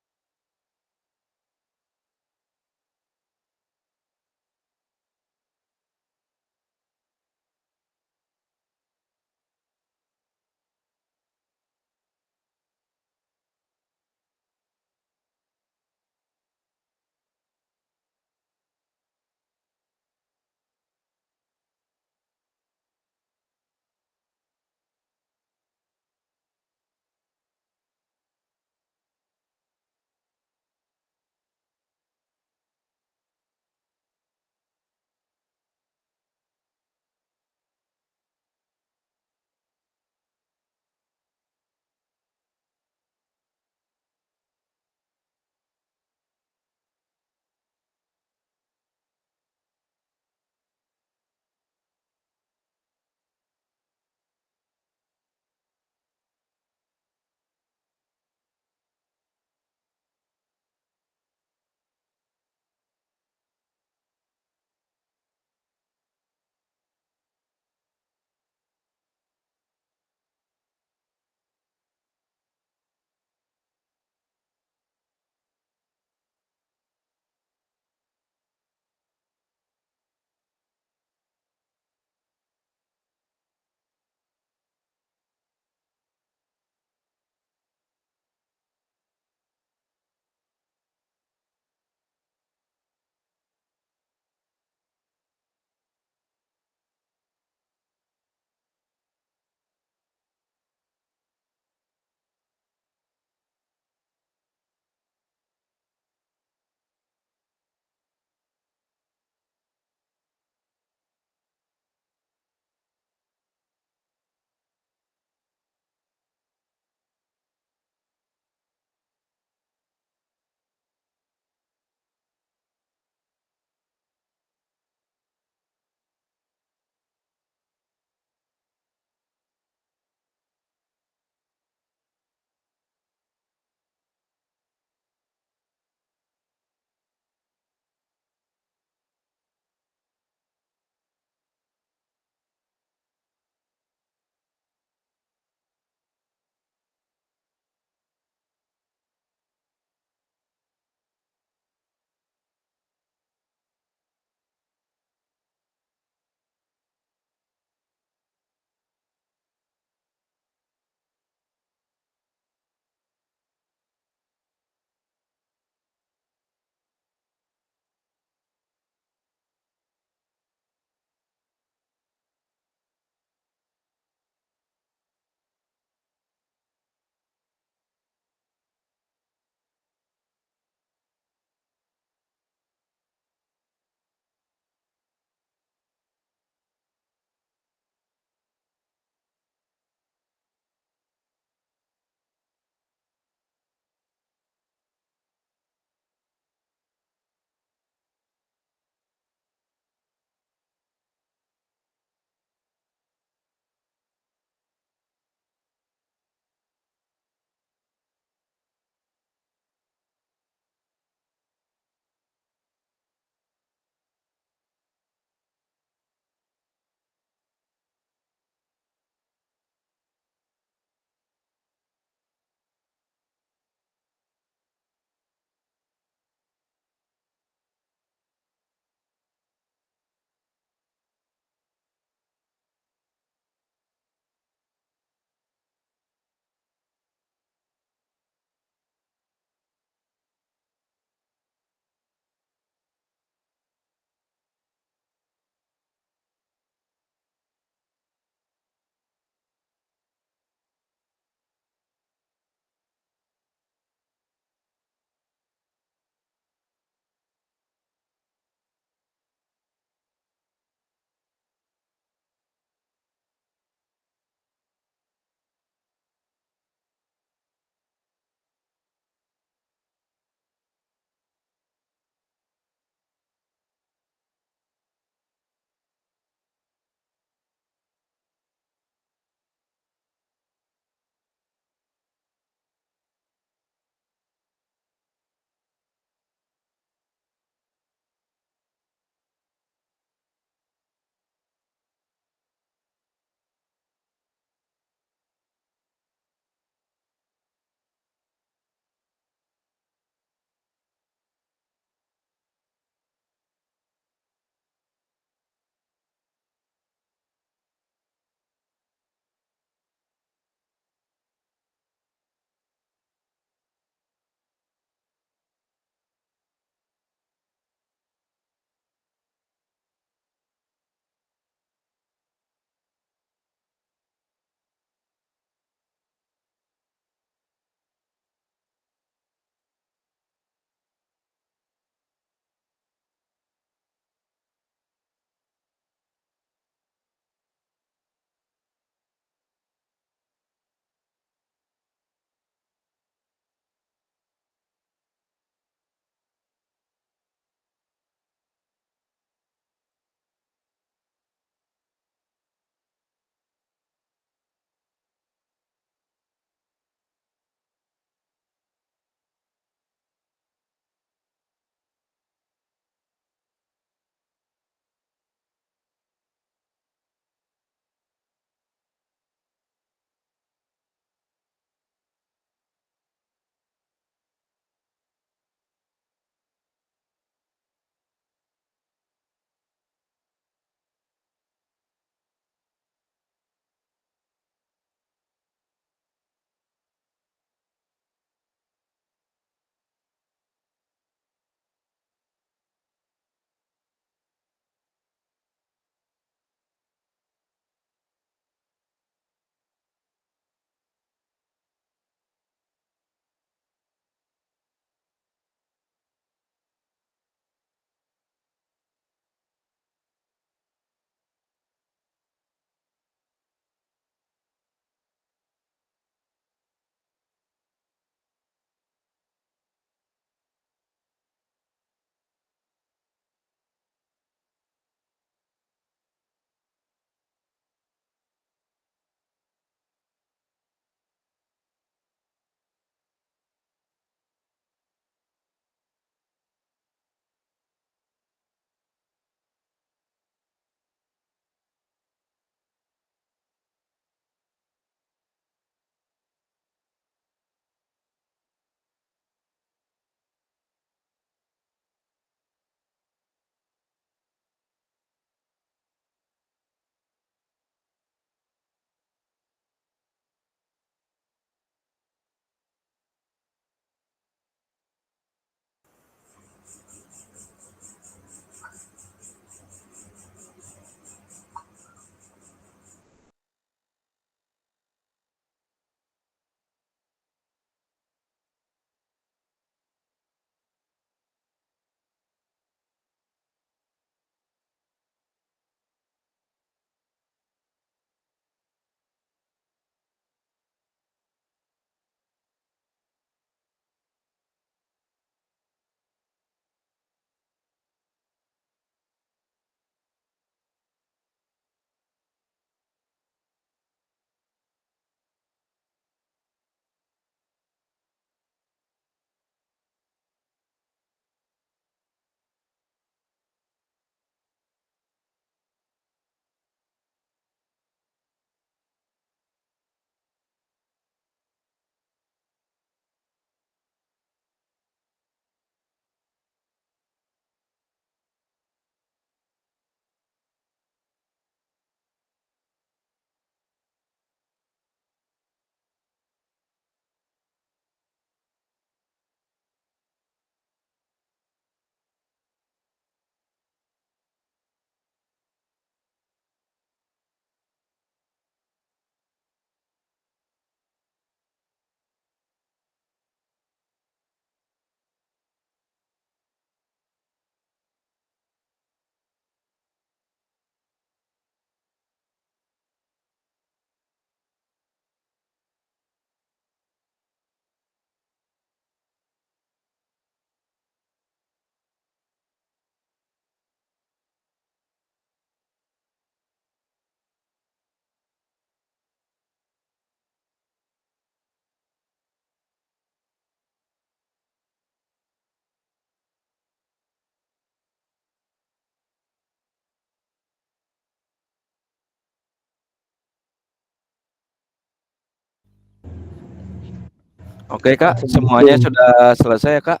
Oke Kak, semuanya sudah selesai ya Kak?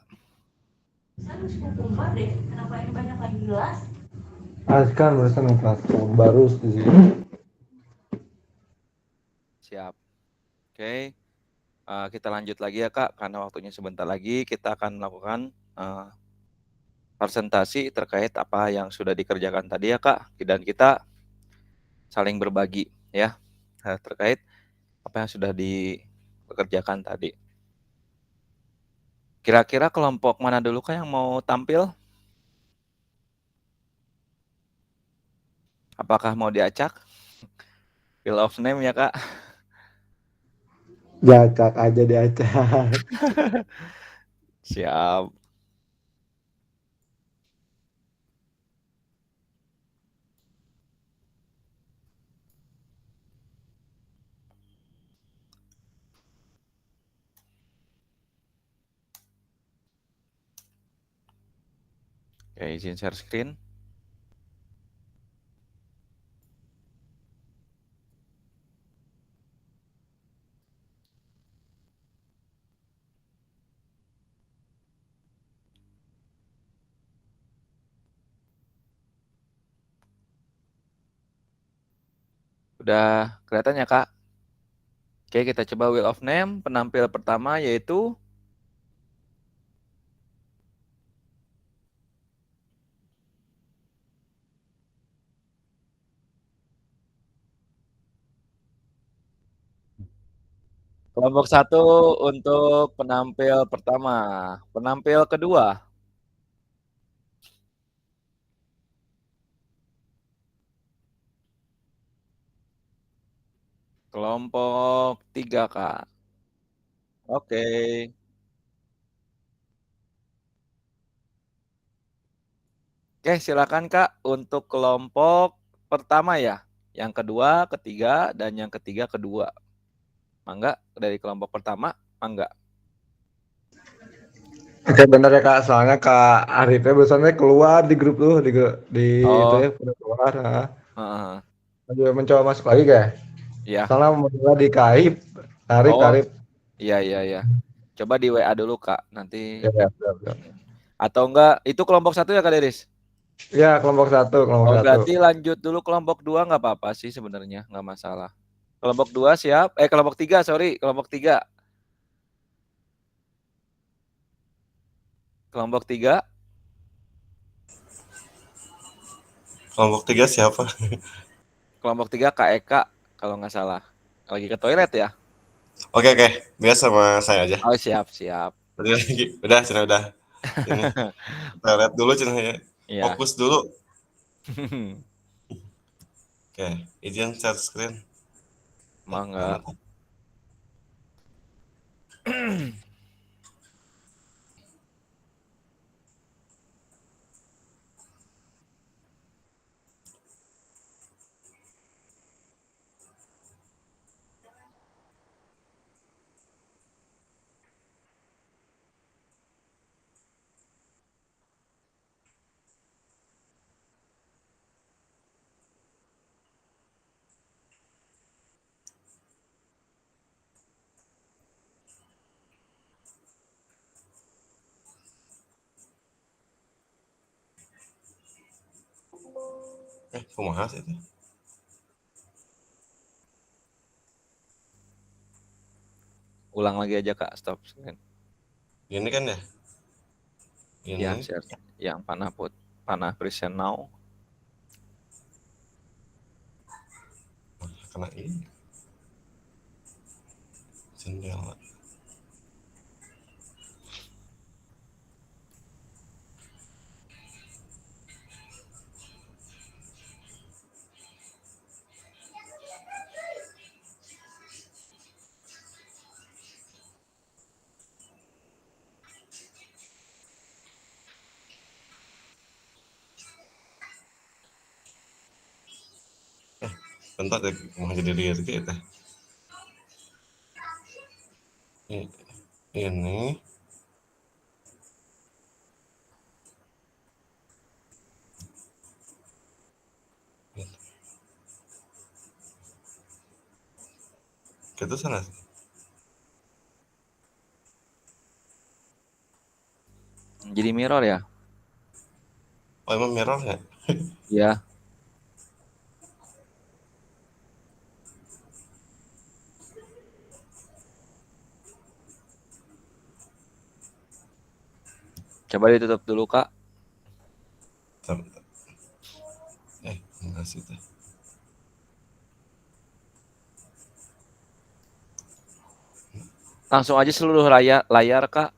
Kan barusan platform baru di sini. Siap. Oke, kita lanjut lagi ya Kak, karena waktunya sebentar lagi kita akan melakukan presentasi terkait apa yang sudah dikerjakan tadi ya Kak, dan kita saling berbagi ya terkait apa yang sudah dikerjakan tadi. Kira-kira kelompok mana dulu Kak yang mau tampil? Apakah mau diacak? Wheel of name ya Kak? Diacak aja diacak. Siap. Oke, izin share screen. Udah kelihatan ya Kak? Oke, kita coba wheel of name. Penampil pertama yaitu kelompok 1 untuk penampil pertama. Penampil kedua. Kelompok 3 Kak. Oke. Oke, silakan Kak untuk kelompok pertama ya. Yang kedua, ketiga, dan yang ketiga, kedua. Mangga dari kelompok pertama, mangga. Oke bener ya Kak, soalnya Kak Arifnya barusannya keluar di grup tuh di itu ya udah keluar. Heeh. Mencoba masuk lagi kayak. Iya. Soalnya mau di Kaib, Karib. Iya. Coba di WA dulu Kak, nanti. Ya. Atau enggak, itu kelompok 1 ya Kak Deris? Ya kelompok 1. Oh, berarti lanjut dulu kelompok 2 nggak apa-apa sih sebenarnya, nggak masalah. Kelompok 2 siap? Kelompok 3, sorry. Kelompok 3. Kelompok 3. Kelompok 3 siapa? Kelompok 3 Kak Eka, kalau nggak salah. Lagi ke toilet ya? Oke, biasa sama saya aja. Oh, siap. Udah, Cina udah. Ini kita lihat dulu Cina ya. Iya. Fokus dulu. Oke, izin share screen. Mangga. Kumaha sih itu? Ulang lagi aja Kak, stop screen. Ini kan ya? Ini. Ya, share. Yang panah present now. Kena ini. Jendela. Bentar deh, mau jadi lihat kita. Ini. Kita sana. Jadi mirror ya? Oh, emang mirror ya? Iya. Coba ditutup dulu, Kak. Bentar. Enggak sih teh. Langsung aja seluruh layar, Kak.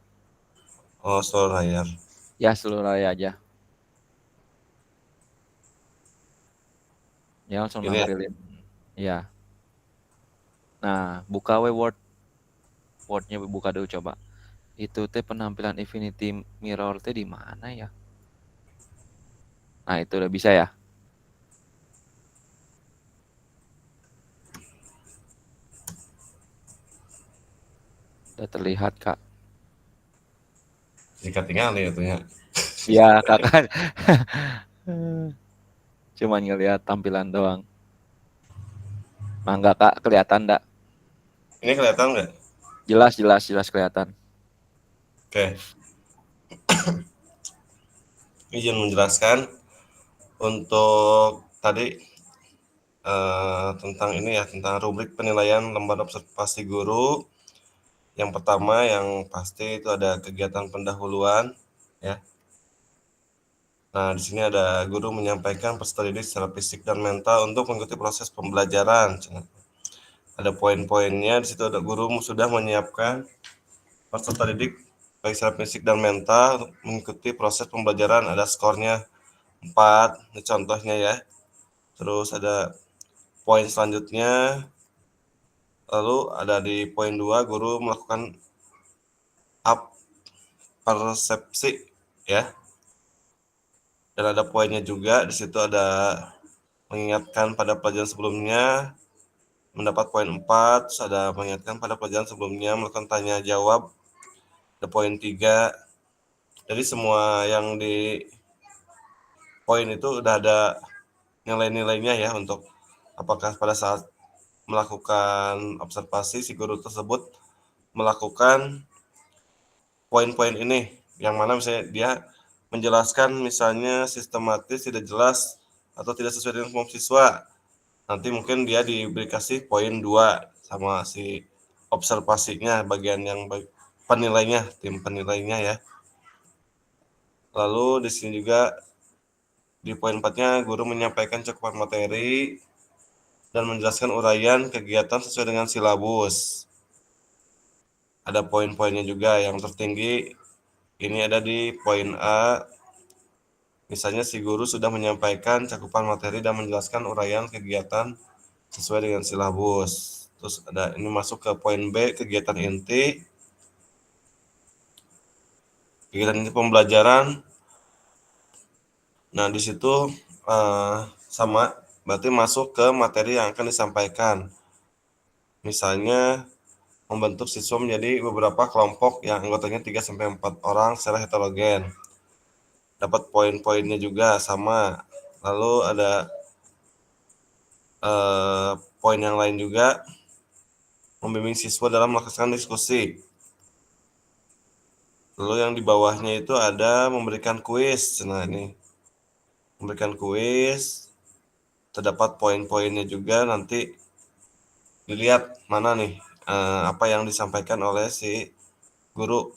Oh, seluruh layar. Ya, seluruh layar aja. Ya, langsung Ini ya? nampilin. Ya. Nah, buka Word-nya buka dulu coba. Itu teh penampilan Infinity Mirror teh di mana ya? Nah, itu udah bisa ya? Udah terlihat, Kak. Jika tinggal ya tuh ya. Iya, Kakak. Cuman ngelihat tampilan doang. Mangga, Kak, kelihatan enggak? Ini kelihatan nggak? Jelas kelihatan. Oke. Izin menjelaskan untuk tadi tentang ini ya, tentang rubrik penilaian lembar observasi guru. Yang pertama yang pasti itu ada kegiatan pendahuluan ya. Nah, di sini ada guru menyampaikan peserta didik secara fisik dan mental untuk mengikuti proses pembelajaran. Ada poin-poinnya, di situ ada guru sudah menyiapkan peserta didik baik secara fisik dan mental untuk mengikuti proses pembelajaran. Ada skornya 4, ini contohnya ya. Terus ada poin selanjutnya, lalu ada di poin 2, guru melakukan persepsi ya. Dan ada poinnya juga, di situ ada mengingatkan pada pelajaran sebelumnya, mendapat poin 4, terus ada mengingatkan pada pelajaran sebelumnya, melakukan tanya jawab, ada poin 3. Jadi semua yang di poin itu udah ada nilai-nilainya ya, untuk apakah pada saat melakukan observasi si guru tersebut melakukan poin-poin ini, yang mana misalnya dia menjelaskan misalnya sistematis, tidak jelas, atau tidak sesuai dengan kemampuan siswa. Nanti mungkin dia diberi kasih poin 2 sama si observasinya, bagian yang penilainya, tim penilainya ya. Lalu di sini juga di poin 4-nya guru menyampaikan cakupan materi dan menjelaskan uraian kegiatan sesuai dengan silabus. Ada poin-poinnya juga, yang tertinggi ini ada di poin A. Misalnya si guru sudah menyampaikan cakupan materi dan menjelaskan uraian kegiatan sesuai dengan silabus. Terus ada ini masuk ke poin B, kegiatan inti. Kegiatan inti pembelajaran. Nah, di situ sama, berarti masuk ke materi yang akan disampaikan. Misalnya membentuk siswa menjadi beberapa kelompok yang anggotanya 3-4 orang secara heterogen. Dapat poin-poinnya juga sama. Lalu ada poin yang lain juga, membimbing siswa dalam melaksanakan diskusi. Lalu yang di bawahnya itu ada memberikan kuis. Nah, ini memberikan kuis, terdapat poin-poinnya juga, nanti dilihat mana nih apa yang disampaikan oleh si guru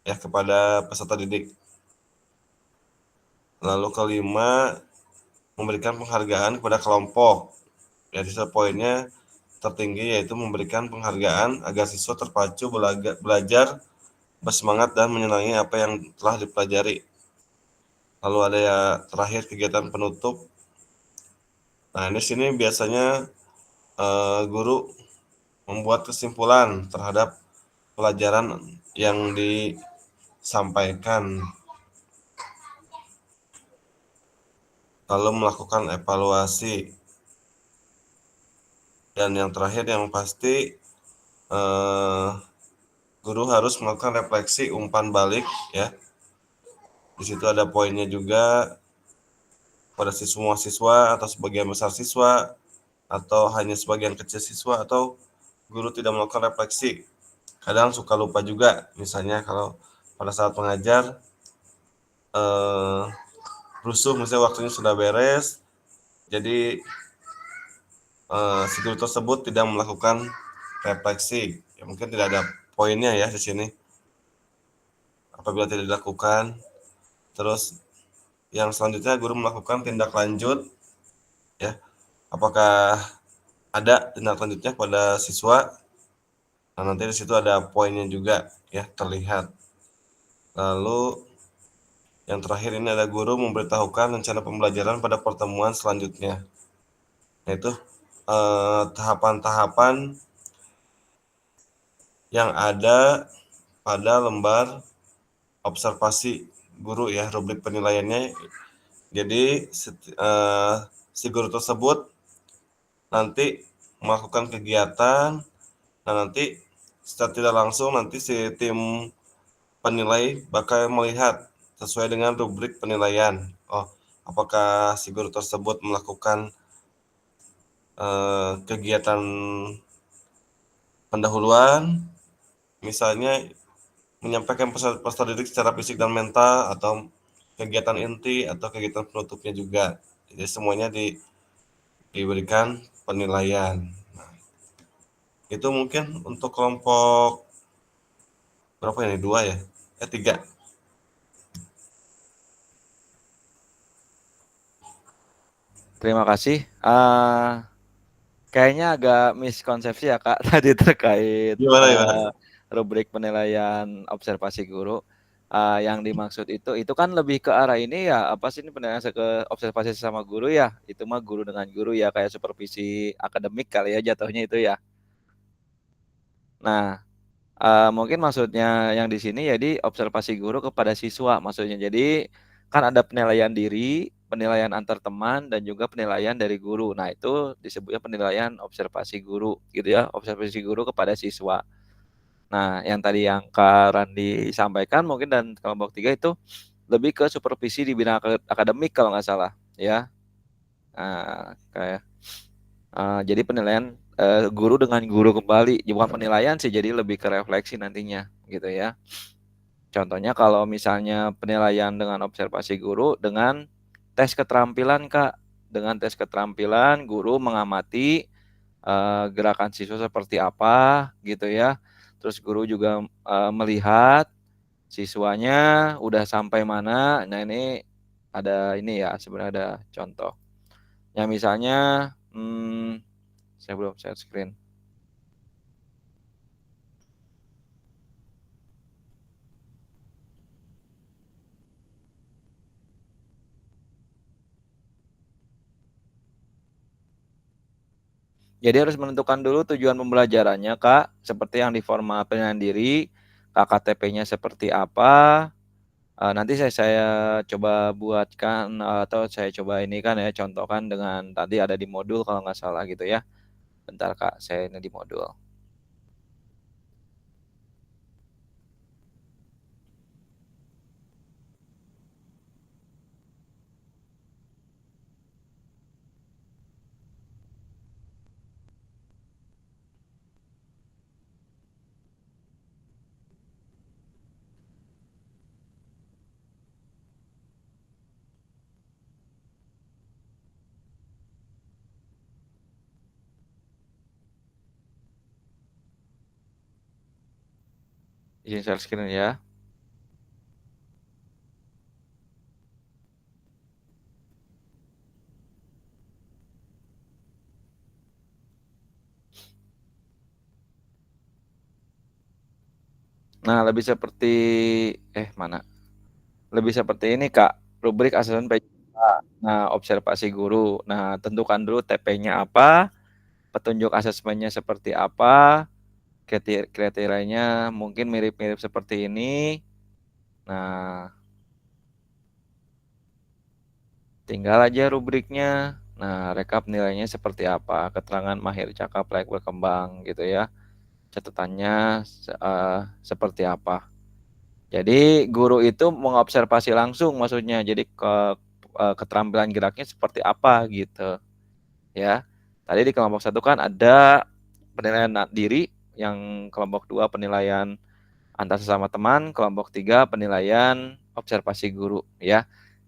ya kepada peserta didik. Lalu kelima, memberikan penghargaan kepada kelompok. Jadi poinnya tertinggi yaitu memberikan penghargaan agar siswa terpacu belajar bersemangat dan menyenangi apa yang telah dipelajari. Lalu ada ya terakhir kegiatan penutup. Nah, di sini biasanya guru membuat kesimpulan terhadap pelajaran yang disampaikan, lalu melakukan evaluasi. Dan yang terakhir yang pasti guru harus melakukan refleksi umpan balik ya. Di situ ada poinnya juga pada semua siswa atau sebagian besar siswa atau hanya sebagian kecil siswa, atau guru tidak melakukan refleksi. Kadang suka lupa juga, misalnya kalau pada saat mengajar rusuh, misalnya waktunya sudah beres, jadi si guru tersebut tidak melakukan refleksi. Ya, mungkin tidak ada poinnya ya di sini. Apabila tidak dilakukan, terus yang selanjutnya guru melakukan tindak lanjut, ya, apakah ada tindak lanjutnya pada siswa. Nah, nanti di situ ada poinnya juga ya terlihat. Lalu yang terakhir ini ada guru memberitahukan rencana pembelajaran pada pertemuan selanjutnya. Yaitu tahapan-tahapan yang ada pada lembar observasi guru ya, rubrik penilaiannya. Jadi si guru tersebut nanti melakukan kegiatan, nah nanti secara tidak langsung nanti si tim penilai bakal melihat sesuai dengan rubrik penilaian. Oh, apakah si guru tersebut melakukan kegiatan pendahuluan, misalnya menyampaikan pesan didik secara fisik dan mental, atau kegiatan inti atau kegiatan penutupnya juga. Jadi semuanya diberikan penilaian. Nah, itu mungkin untuk kelompok berapa ini? 2 ya? 3. Terima kasih. Kayaknya agak miskonsepsi ya Kak tadi terkait Gimana? rubrik penilaian observasi guru. Yang dimaksud itu kan lebih ke arah ini ya, apa sih ini penilaian ke observasi sama guru ya? Itu mah guru dengan guru ya, kayak supervisi akademik kali ya jatuhnya itu ya. Nah, mungkin maksudnya yang di sini jadi observasi guru kepada siswa maksudnya. Jadi kan ada penilaian diri, penilaian antar teman, dan juga penilaian dari guru. Nah, itu disebutnya penilaian observasi guru gitu ya, observasi guru kepada siswa. Nah, yang tadi yang Kak Randi sampaikan mungkin dan kelompok 3 itu lebih ke supervisi di bidang akademik kalau nggak salah ya. Kayak jadi penilaian guru dengan guru kembali, bukan penilaian sih, jadi lebih ke refleksi nantinya gitu ya. Contohnya kalau misalnya penilaian dengan observasi guru dengan tes keterampilan Kak. Dengan tes keterampilan guru mengamati gerakan siswa seperti apa gitu ya. Terus guru juga melihat siswanya udah sampai mana. Nah, ini ya sebenarnya ada contoh. Ya misalnya saya belum share screen. Jadi harus menentukan dulu tujuan pembelajarannya, Kak, seperti yang di forma penilaian diri, KKTP-nya seperti apa. Nanti saya coba buatkan atau saya coba ini kan ya, contohkan dengan tadi ada di modul kalau nggak salah gitu ya. Bentar Kak, saya ini di modul. Izin share screen ya. Nah, lebih seperti mana? Lebih seperti ini, Kak. Rubrik asesmen PJK. Nah, observasi guru. Nah, tentukan dulu TP-nya apa, petunjuk asesmennya seperti apa, kriterianya mungkin mirip-mirip seperti ini. Nah, tinggal aja rubriknya. Nah, rekap nilainya seperti apa, keterangan mahir cakap layak berkembang gitu ya. Catatannya seperti apa. Jadi guru itu mengobservasi langsung maksudnya. Jadi keterampilan geraknya seperti apa gitu. Ya. Tadi di kelompok 1 kan ada penilaian diri, yang kelompok 2 penilaian antar sesama teman, kelompok 3 penilaian observasi guru ya.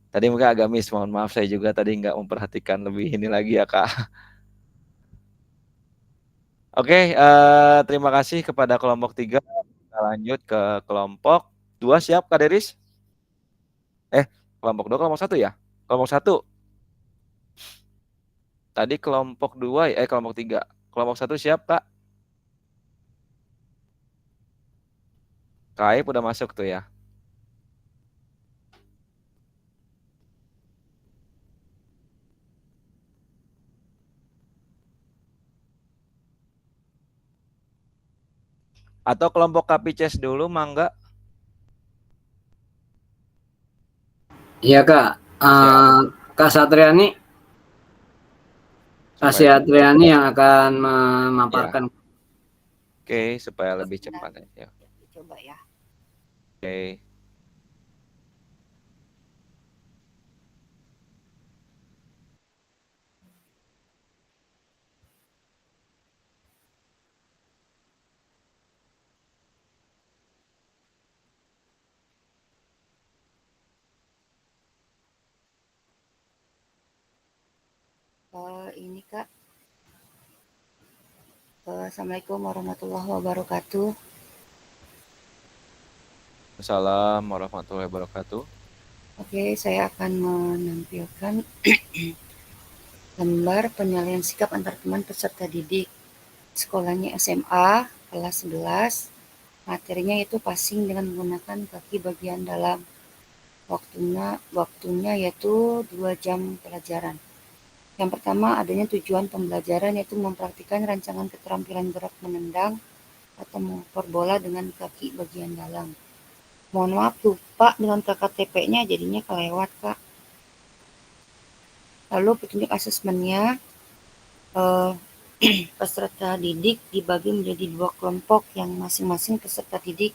Tadi mungkin agak miss, mohon maaf saya juga tadi nggak memperhatikan lebih ini lagi ya Kak. Oke, terima kasih kepada kelompok 3. Kita lanjut ke kelompok 2, siap Kak Deris? Kelompok 2, kelompok 1 ya? Kelompok 1. Tadi kelompok 2, kelompok 3. Kelompok 1 siap Kak? Kak Aib udah masuk tuh ya. Atau kelompok Kapices dulu, mangga. Iya Kak. Kak Satriani yang akan memaparkan. Ya. Oke, supaya lebih cepat ya. Coba ya. Oke. Ini Kak. Assalamualaikum warahmatullahi wabarakatuh. Assalamualaikum warahmatullahi wabarakatuh. Oke, saya akan menampilkan gambar penilaian sikap antar teman peserta didik. Sekolahnya SMA, kelas 11. Materinya itu passing dengan menggunakan kaki bagian dalam. Waktunya yaitu 2 jam pelajaran. Yang pertama, adanya tujuan pembelajaran yaitu mempraktikkan rancangan keterampilan gerak menendang atau mengukur bola dengan kaki bagian dalam. Mohon maaf lupa dengan KKTP-nya jadinya kelewat Kak. Lalu petunjuk asesmennya, peserta didik dibagi menjadi 2 kelompok yang masing-masing peserta didik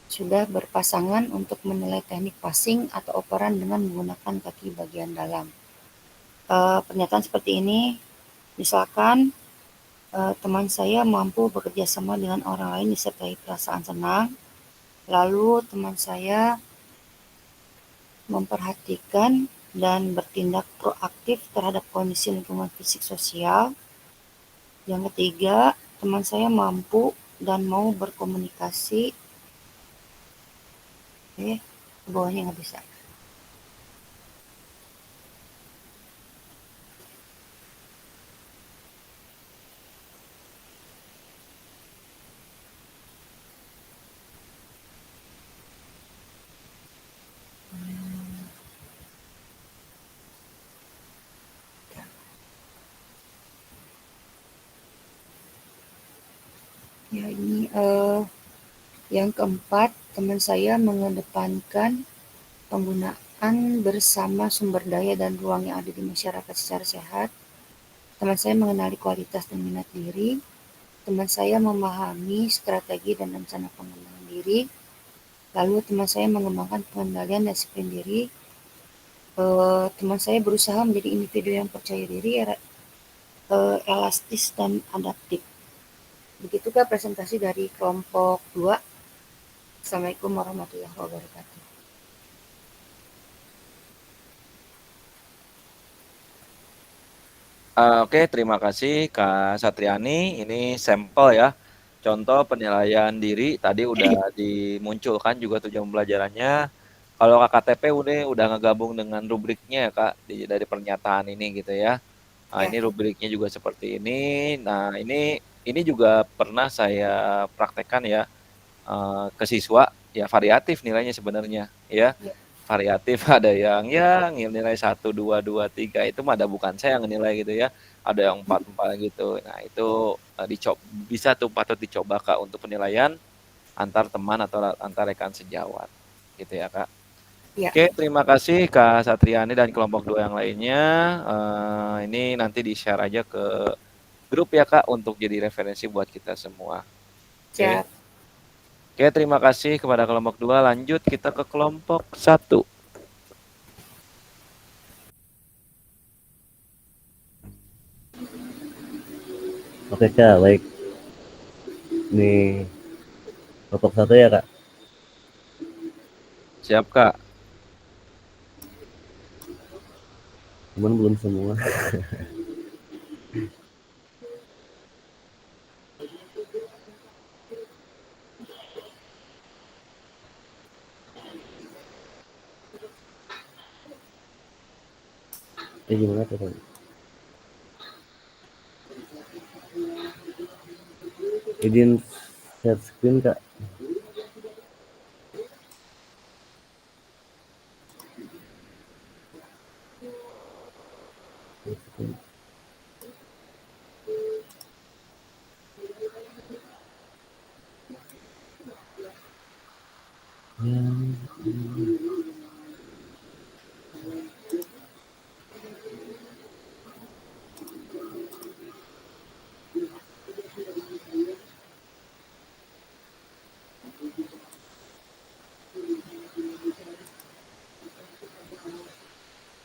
sudah berpasangan untuk menilai teknik passing atau operan dengan menggunakan kaki bagian dalam. Pernyataan seperti ini, misalkan teman saya mampu bekerja sama dengan orang lain disertai perasaan senang, lalu teman saya memperhatikan dan bertindak proaktif terhadap kondisi lingkungan fisik sosial. Yang ketiga, teman saya mampu dan mau berkomunikasi. Oke, bawahnya nggak bisa. Ya, ini yang keempat, teman saya mengedepankan penggunaan bersama sumber daya dan ruang yang ada di masyarakat secara sehat. Teman saya mengenali kualitas dan minat diri. Teman saya memahami strategi dan rencana pengembangan diri. Lalu teman saya mengembangkan pengendalian dan disiplin diri. Teman saya berusaha menjadi individu yang percaya diri, elastis dan adaptif. Begitukah presentasi dari kelompok 2. Assalamualaikum warahmatullahi wabarakatuh. Oke, terima kasih Kak Satriani. Ini sampel ya, contoh penilaian diri. Tadi udah dimunculkan juga tujuan pembelajarannya. Kalau KKTP udah ngegabung dengan rubriknya ya Kak, dari pernyataan ini gitu ya. Nah, ini rubriknya juga seperti ini. Nah, ini juga pernah saya praktekkan ya ke siswa, ya variatif nilainya sebenarnya ya. Variatif, ada yang nilai 1, 2, 2, 3 itu mah ada bukan saya yang nilai gitu ya. Ada yang 4 gitu. Nah, itu bisa tuh patut dicoba Kak untuk penilaian antar teman atau antar rekan sejawat. Gitu ya Kak. Ya. Oke, terima kasih Kak Satriani dan kelompok 2 yang lainnya. Ini nanti di-share aja ke grup ya Kak untuk jadi referensi buat kita semua. Siap. Oke, terima kasih kepada kelompok 2. Lanjut kita ke kelompok 1. Oke Kak, baik. Ini kelompok 1 ya Kak? Siap Kak. cuman belum semua. Gimana tuh? Izin share screen Kak.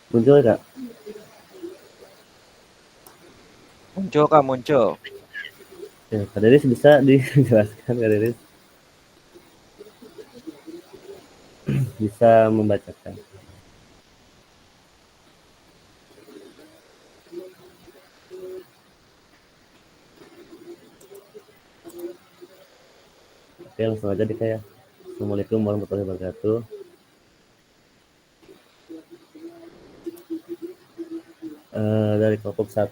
Muncul Kak? Muncul Kak, muncul. Ya, Kak Deris bisa dijelaskan Kak Deris? Bisa membacakan. Oke, langsung aja deh Kak ya. Assalamualaikum warahmatullahi wabarakatuh. Dari kelompok 1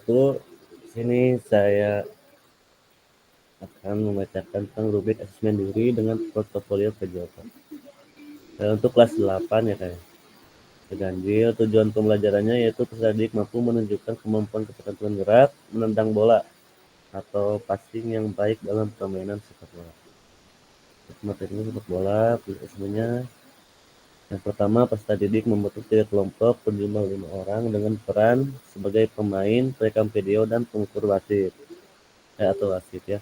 sini saya akan membacakan tentang rubrik asesmen diri dengan portofolio kegiatan. Untuk kelas 8 ya kayak Ganjil, tujuan pembelajarannya yaitu peserta didik mampu menunjukkan kemampuan kecepatan gerak, menendang bola, atau passing yang baik dalam permainan sepak bola. Materinya sepak bola, asesmennya yang pertama, peserta didik membentuk 3 kelompok berjumlah 5 orang dengan peran sebagai pemain, perekam video, dan pengukur wasit atau wasit ya.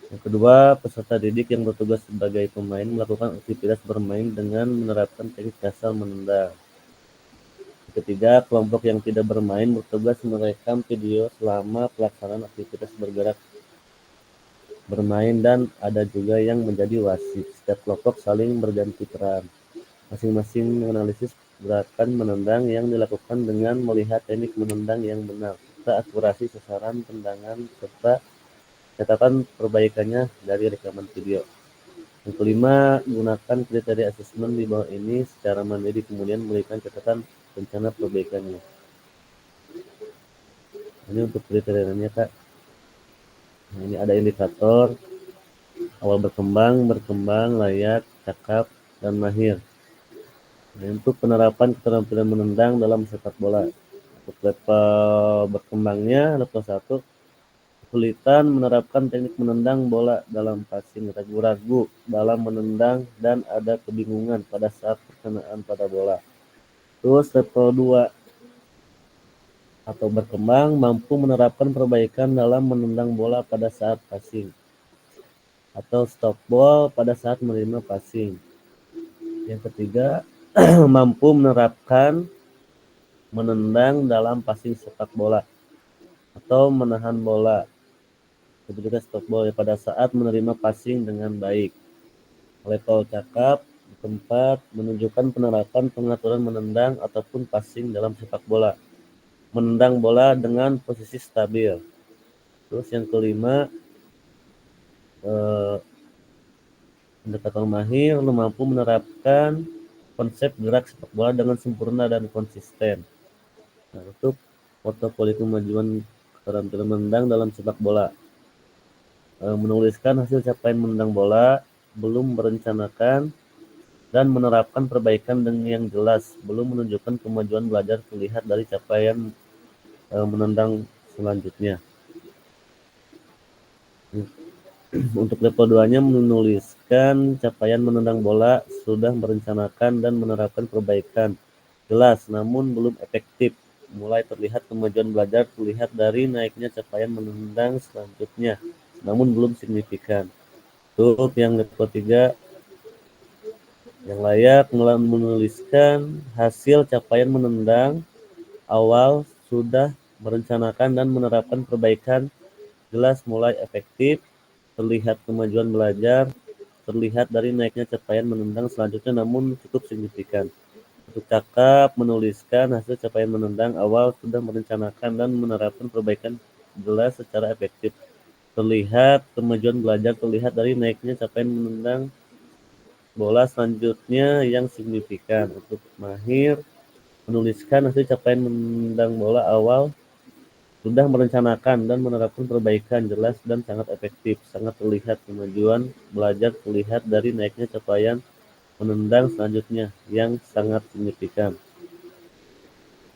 Yang kedua, peserta didik yang bertugas sebagai pemain melakukan aktivitas bermain dengan menerapkan teknik dasar menendang. Yang ketiga, kelompok yang tidak bermain bertugas merekam video selama pelaksanaan aktivitas bergerak bermain, dan ada juga yang menjadi wasit. Setiap kelompok saling berganti peran. Masing-masing menganalisis gerakan menendang yang dilakukan dengan melihat teknik menendang yang benar, serta akurasi sasaran tendangan, serta catatan perbaikannya dari rekaman video. Yang kelima, gunakan kriteria asesmen di bawah ini secara mandiri, kemudian memberikan catatan rencana perbaikannya. Ini untuk kriterianya Kak. Nah, ini ada indikator awal berkembang, layak, cakap, dan mahir. Nah, untuk penerapan keterampilan menendang dalam sepak bola. Untuk level berkembangnya, level 1, kesulitan menerapkan teknik menendang bola dalam passing, ragu-ragu dalam menendang, dan ada kebingungan pada saat perkenaan pada bola. Terus level 2 atau berkembang, mampu menerapkan perbaikan dalam menendang bola pada saat passing, atau stop ball pada saat menerima passing. Yang ketiga, mampu menerapkan menendang dalam passing sepak bola atau menahan bola, juga stop ball pada saat menerima passing dengan baik. Level cakap keempat, menunjukkan penerapan pengaturan menendang ataupun passing dalam sepak bola, menendang bola dengan posisi stabil. Terus yang kelima, indikator mahir, mampu menerapkan konsep gerak sepak bola dengan sempurna dan konsisten. Nah, untuk portofolio kemajuan keterampilan menendang dalam sepak bola, menuliskan hasil capaian menendang bola, belum merencanakan dan menerapkan perbaikan dengan yang jelas, belum menunjukkan kemajuan belajar terlihat dari capaian menendang selanjutnya. Untuk level 2-nya menuliskan capaian menendang bola, sudah merencanakan dan menerapkan perbaikan jelas namun belum efektif, mulai terlihat kemajuan belajar terlihat dari naiknya capaian menendang selanjutnya namun belum signifikan. Untuk yang level 3 yang layak, menuliskan hasil capaian menendang awal, sudah merencanakan dan menerapkan perbaikan jelas, mulai efektif, terlihat kemajuan belajar terlihat dari naiknya capaian menendang selanjutnya namun cukup signifikan. bercakap, menuliskan hasil capaian menendang awal, sudah merencanakan dan menerapkan perbaikan jelas secara efektif. Terlihat kemajuan belajar terlihat dari naiknya capaian menendang bola selanjutnya yang signifikan. Untuk mahir, menuliskan hasil capaian menendang bola awal, sudah merencanakan dan menerapkan perbaikan jelas dan sangat efektif. Sangat terlihat kemajuan belajar terlihat dari naiknya capaian menendang selanjutnya yang sangat signifikan.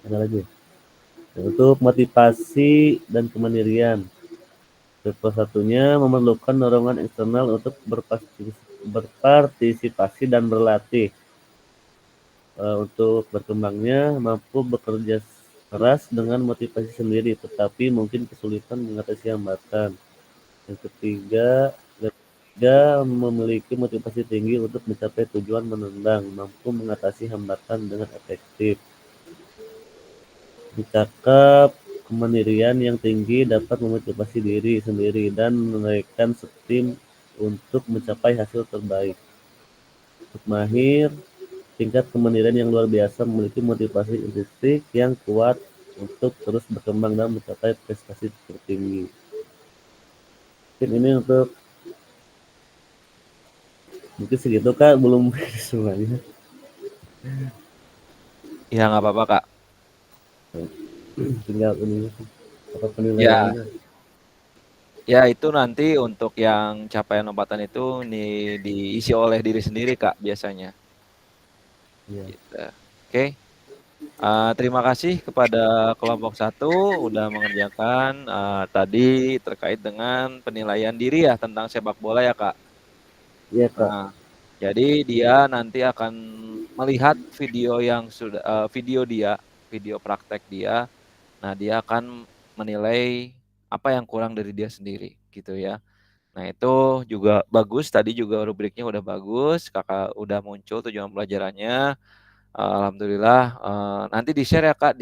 Ada lagi. Untuk motivasi dan kemandirian. Salah satunya memerlukan dorongan eksternal untuk berpartisipasi dan berlatih. Untuk berkembangnya, mampu bekerja keras dengan motivasi sendiri, tetapi mungkin kesulitan mengatasi hambatan. Yang ketiga, memiliki motivasi tinggi untuk mencapai tujuan menendang, mampu mengatasi hambatan dengan efektif. Bercakap, kemandirian yang tinggi dapat memotivasi diri sendiri dan menaikkan tim untuk mencapai hasil terbaik. Untuk mahir, tingkat kemandirian yang luar biasa, memiliki motivasi intrinsik yang kuat untuk terus berkembang dan mencapai prestasi tertinggi. Mungkin ini untuk mungkin segitu Kak, belum semuanya. Ya nggak apa-apa Kak. Tinggal ini apa penilaiannya. Ya itu nanti untuk yang capaian lompatan itu diisi oleh diri sendiri Kak biasanya. Iya. Gitu. Oke. Terima kasih kepada kelompok 1 udah mengerjakan tadi terkait dengan penilaian diri ya tentang sepak bola ya Kak. Iya Kak. Nah, jadi dia nanti akan melihat video yang video praktek dia. Nah, dia akan menilai apa yang kurang dari dia sendiri gitu ya. Nah, itu juga bagus, tadi juga rubriknya udah bagus, Kakak udah muncul tujuan pelajarannya. Alhamdulillah, nanti di-share ya Kak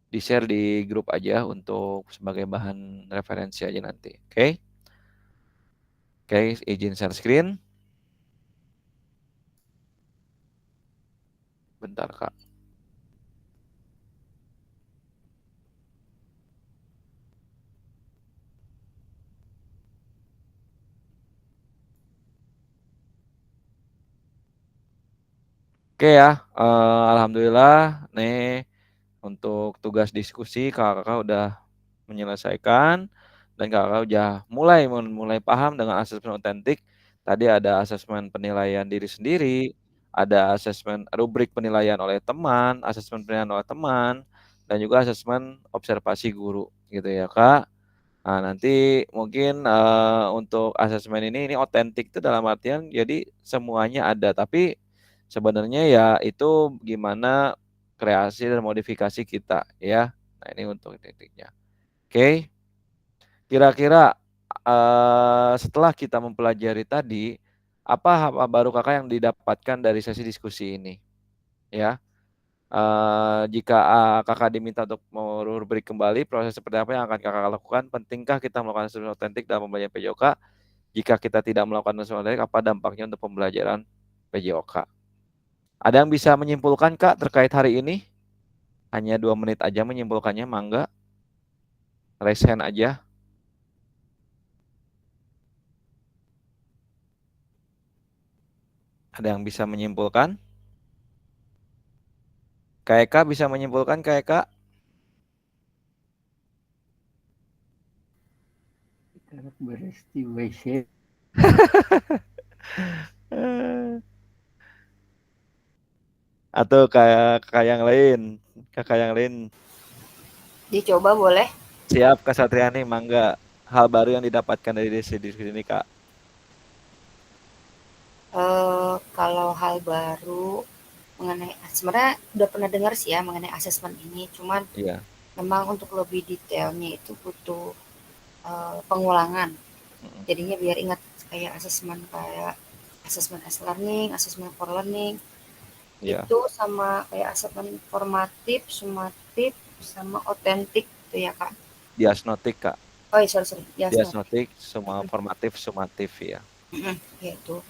di-share di grup aja untuk sebagai bahan referensi aja nanti. Oke? Oke, izin share screen. Bentar Kak. Oke ya, alhamdulillah nih untuk tugas diskusi kakak udah menyelesaikan dan kakak udah mulai paham dengan asesmen otentik. Tadi ada asesmen penilaian diri sendiri, ada asesmen rubrik penilaian oleh teman, asesmen penilaian oleh teman, dan juga asesmen observasi guru gitu ya Kak. Nah, nanti mungkin untuk asesmen ini otentik itu dalam artian jadi semuanya ada, tapi sebenarnya ya itu gimana kreasi dan modifikasi kita ya. Nah, ini untuk titiknya. Oke. Kira-kira setelah kita mempelajari tadi, apa baru Kakak yang didapatkan dari sesi diskusi ini? Ya. Jika Kakak diminta untuk merubrik kembali proses seperti apa yang akan Kakak lakukan? Pentingkah kita melakukan asesmen otentik dalam pembelajaran PJOK? Jika kita tidak melakukan asesmen otentik, apa dampaknya untuk pembelajaran PJOK? Ada yang bisa menyimpulkan Kak terkait hari ini? Hanya 2 menit aja menyimpulkannya, mangga. Raise hand aja. Ada yang bisa menyimpulkan? Kak bisa menyimpulkan Kak? Beresti WC. Atau kakak yang lain? Kakak yang lain? Dicoba boleh? Siap Kak Satriani, mangga. Hal baru yang didapatkan dari diskusi ini Kak? Kalau hal baru mengenai sebenarnya udah pernah dengar sih ya mengenai asesmen ini, cuman Iya. memang untuk lebih detailnya itu butuh pengulangan. Jadinya biar ingat kayak asesmen S-learning, asesmen for learning. Iya. Itu sama kayak asesmen formatif, sumatif, sama otentik itu ya Kak. Diagnostik Kak. Oh iya, sorry. Diagnostik, semua formatif, sumatif ya. Ya itu.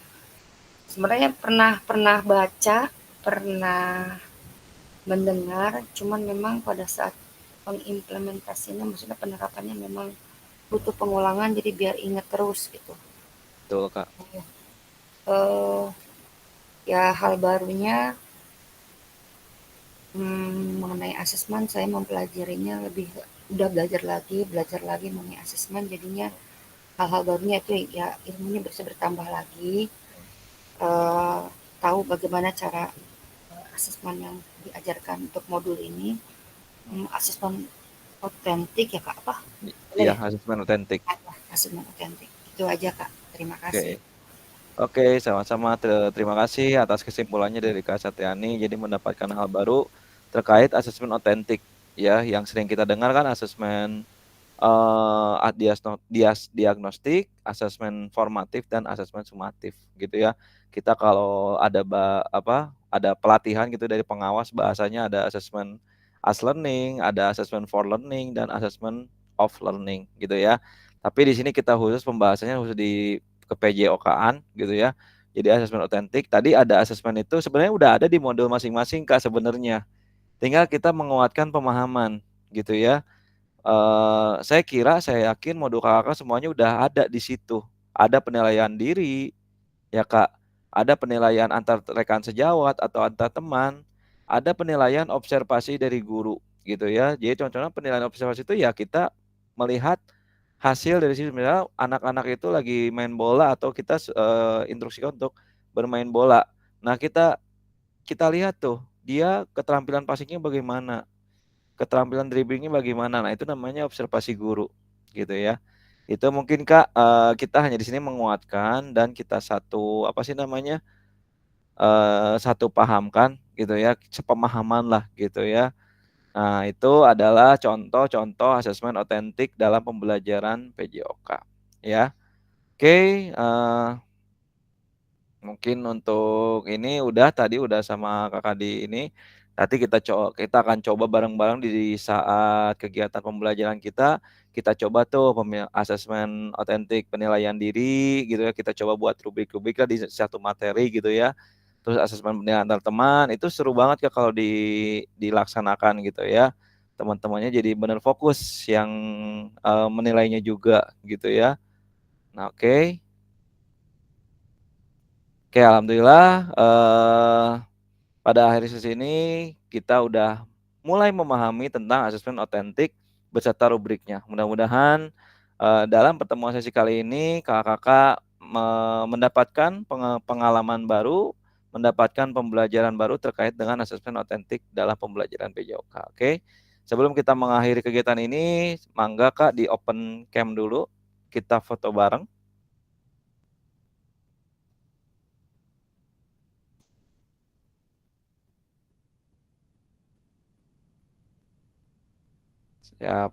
Sebenarnya pernah baca, pernah mendengar, cuman memang pada saat pengimplementasinya, maksudnya penerapannya memang butuh pengulangan, jadi biar ingat terus gitu. Betul, Kak. Ya hal barunya mengenai asesmen, saya mempelajarinya udah belajar lagi mengenai asesmen, jadinya hal-hal barunya itu ya ilmunya bisa bertambah lagi, tahu bagaimana cara asesmen yang diajarkan untuk modul ini, asesmen otentik ya Kak, apa? Iya, Boleh ya? asesmen otentik. Asesmen otentik. Itu aja Kak, terima kasih. Oke, sama-sama. Terima kasih atas kesimpulannya dari Kak Satriani. Jadi mendapatkan hal baru terkait asesmen otentik, ya, yang sering kita dengar kan asesmen diagnostik, asesmen formatif, dan asesmen sumatif, gitu ya. Kita kalau ada ada pelatihan gitu dari pengawas, bahasanya ada asesmen as learning, ada asesmen for learning, dan asesmen of learning, gitu ya. Tapi di sini kita pembahasannya khusus di ke PJOK-an gitu ya. Jadi asesmen otentik. Tadi ada asesmen itu sebenarnya udah ada di modul masing-masing Kak sebenarnya. Tinggal kita menguatkan pemahaman gitu ya. Saya yakin modul kakak semuanya udah ada di situ. Ada penilaian diri, ya Kak. Ada penilaian antar rekan sejawat atau antar teman. Ada penilaian observasi dari guru gitu ya. Jadi contohnya penilaian observasi itu ya kita melihat hasil dari situ. Misalnya anak-anak itu lagi main bola atau kita instruksikan untuk bermain bola. Nah, kita lihat tuh dia keterampilan passingnya bagaimana, keterampilan dribblingnya bagaimana. Nah, itu namanya observasi guru gitu ya. Itu mungkin Kak, kita hanya di sini menguatkan dan kita satu satu pahamkan gitu ya, sepemahaman lah gitu ya. Nah, itu adalah contoh-contoh asesmen otentik dalam pembelajaran PJOK ya. Oke, mungkin untuk ini tadi udah sama Kakak di ini. Nanti kita akan coba bareng-bareng di saat kegiatan pembelajaran kita coba tuh asesmen otentik penilaian diri gitu ya. Kita coba buat rubrik-rubrik lah di satu materi gitu ya. Terus asesmen penilaian antar teman itu seru banget ya kalau dilaksanakan gitu ya. Teman-temannya jadi benar fokus yang menilainya juga gitu ya. Nah, oke. Oke, alhamdulillah pada akhir sesi ini kita udah mulai memahami tentang asesmen otentik beserta rubriknya. Mudah-mudahan dalam pertemuan sesi kali ini kakak-kakak mendapatkan pengalaman baru, mendapatkan pembelajaran baru terkait dengan asesmen otentik dalam pembelajaran PJOK. Oke. Sebelum kita mengakhiri kegiatan ini, mangga Kak di open cam dulu. Kita foto bareng. Siap.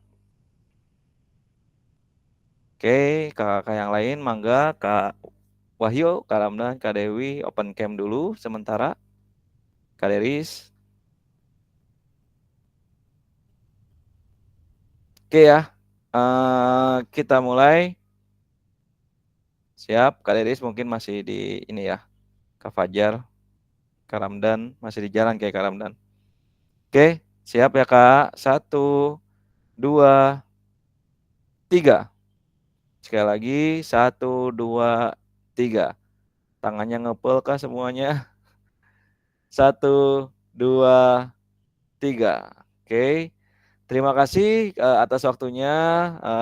Oke, kakak yang lain, mangga Kak Wahyu, Kak Ramdan, Kak Dewi, open cam dulu sementara. Kak Deris. Oke ya, kita mulai. Siap, Kak Deris mungkin masih di ini ya. Kak Fajar, Kak Ramdan, masih di jalan kayak Kak Ramdan. Oke, siap ya Kak. 1, 2, 3. Sekali lagi, 1, 2, 3. Tangannya ngepel Kak semuanya. 1, 2, 3. Oke. Terima kasih atas waktunya.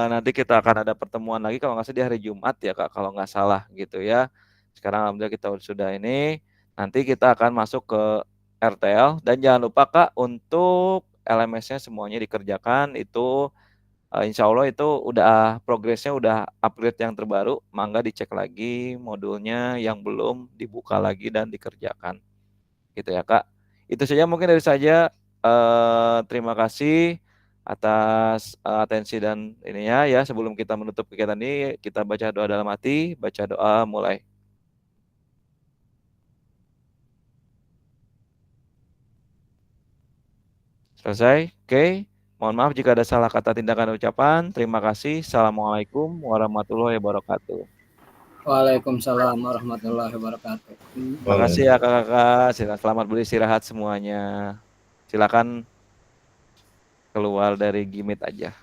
Nanti kita akan ada pertemuan lagi kalau nggak salah di hari Jumat ya Kak, kalau nggak salah gitu ya. Sekarang alhamdulillah kita sudah ini. Nanti kita akan masuk ke RTL dan jangan lupa Kak untuk LMS-nya semuanya dikerjakan itu insya Allah itu udah progresnya udah upgrade yang terbaru. Mangga dicek lagi modulnya yang belum dibuka lagi dan dikerjakan. Gitu ya Kak. Itu saja mungkin dari saya. Terima kasih atas atensi dan ininya ya. Sebelum kita menutup kegiatan ini, kita baca doa dalam hati. Baca doa mulai. Selesai? Oke. Mohon maaf jika ada salah kata, tindakan, ucapan. Terima kasih. Assalamualaikum warahmatullahi wabarakatuh. Waalaikumsalam warahmatullahi wabarakatuh. Terima kasih ya kakak-kakak. Selamat beristirahat semuanya. Silakan keluar dari Gimit aja.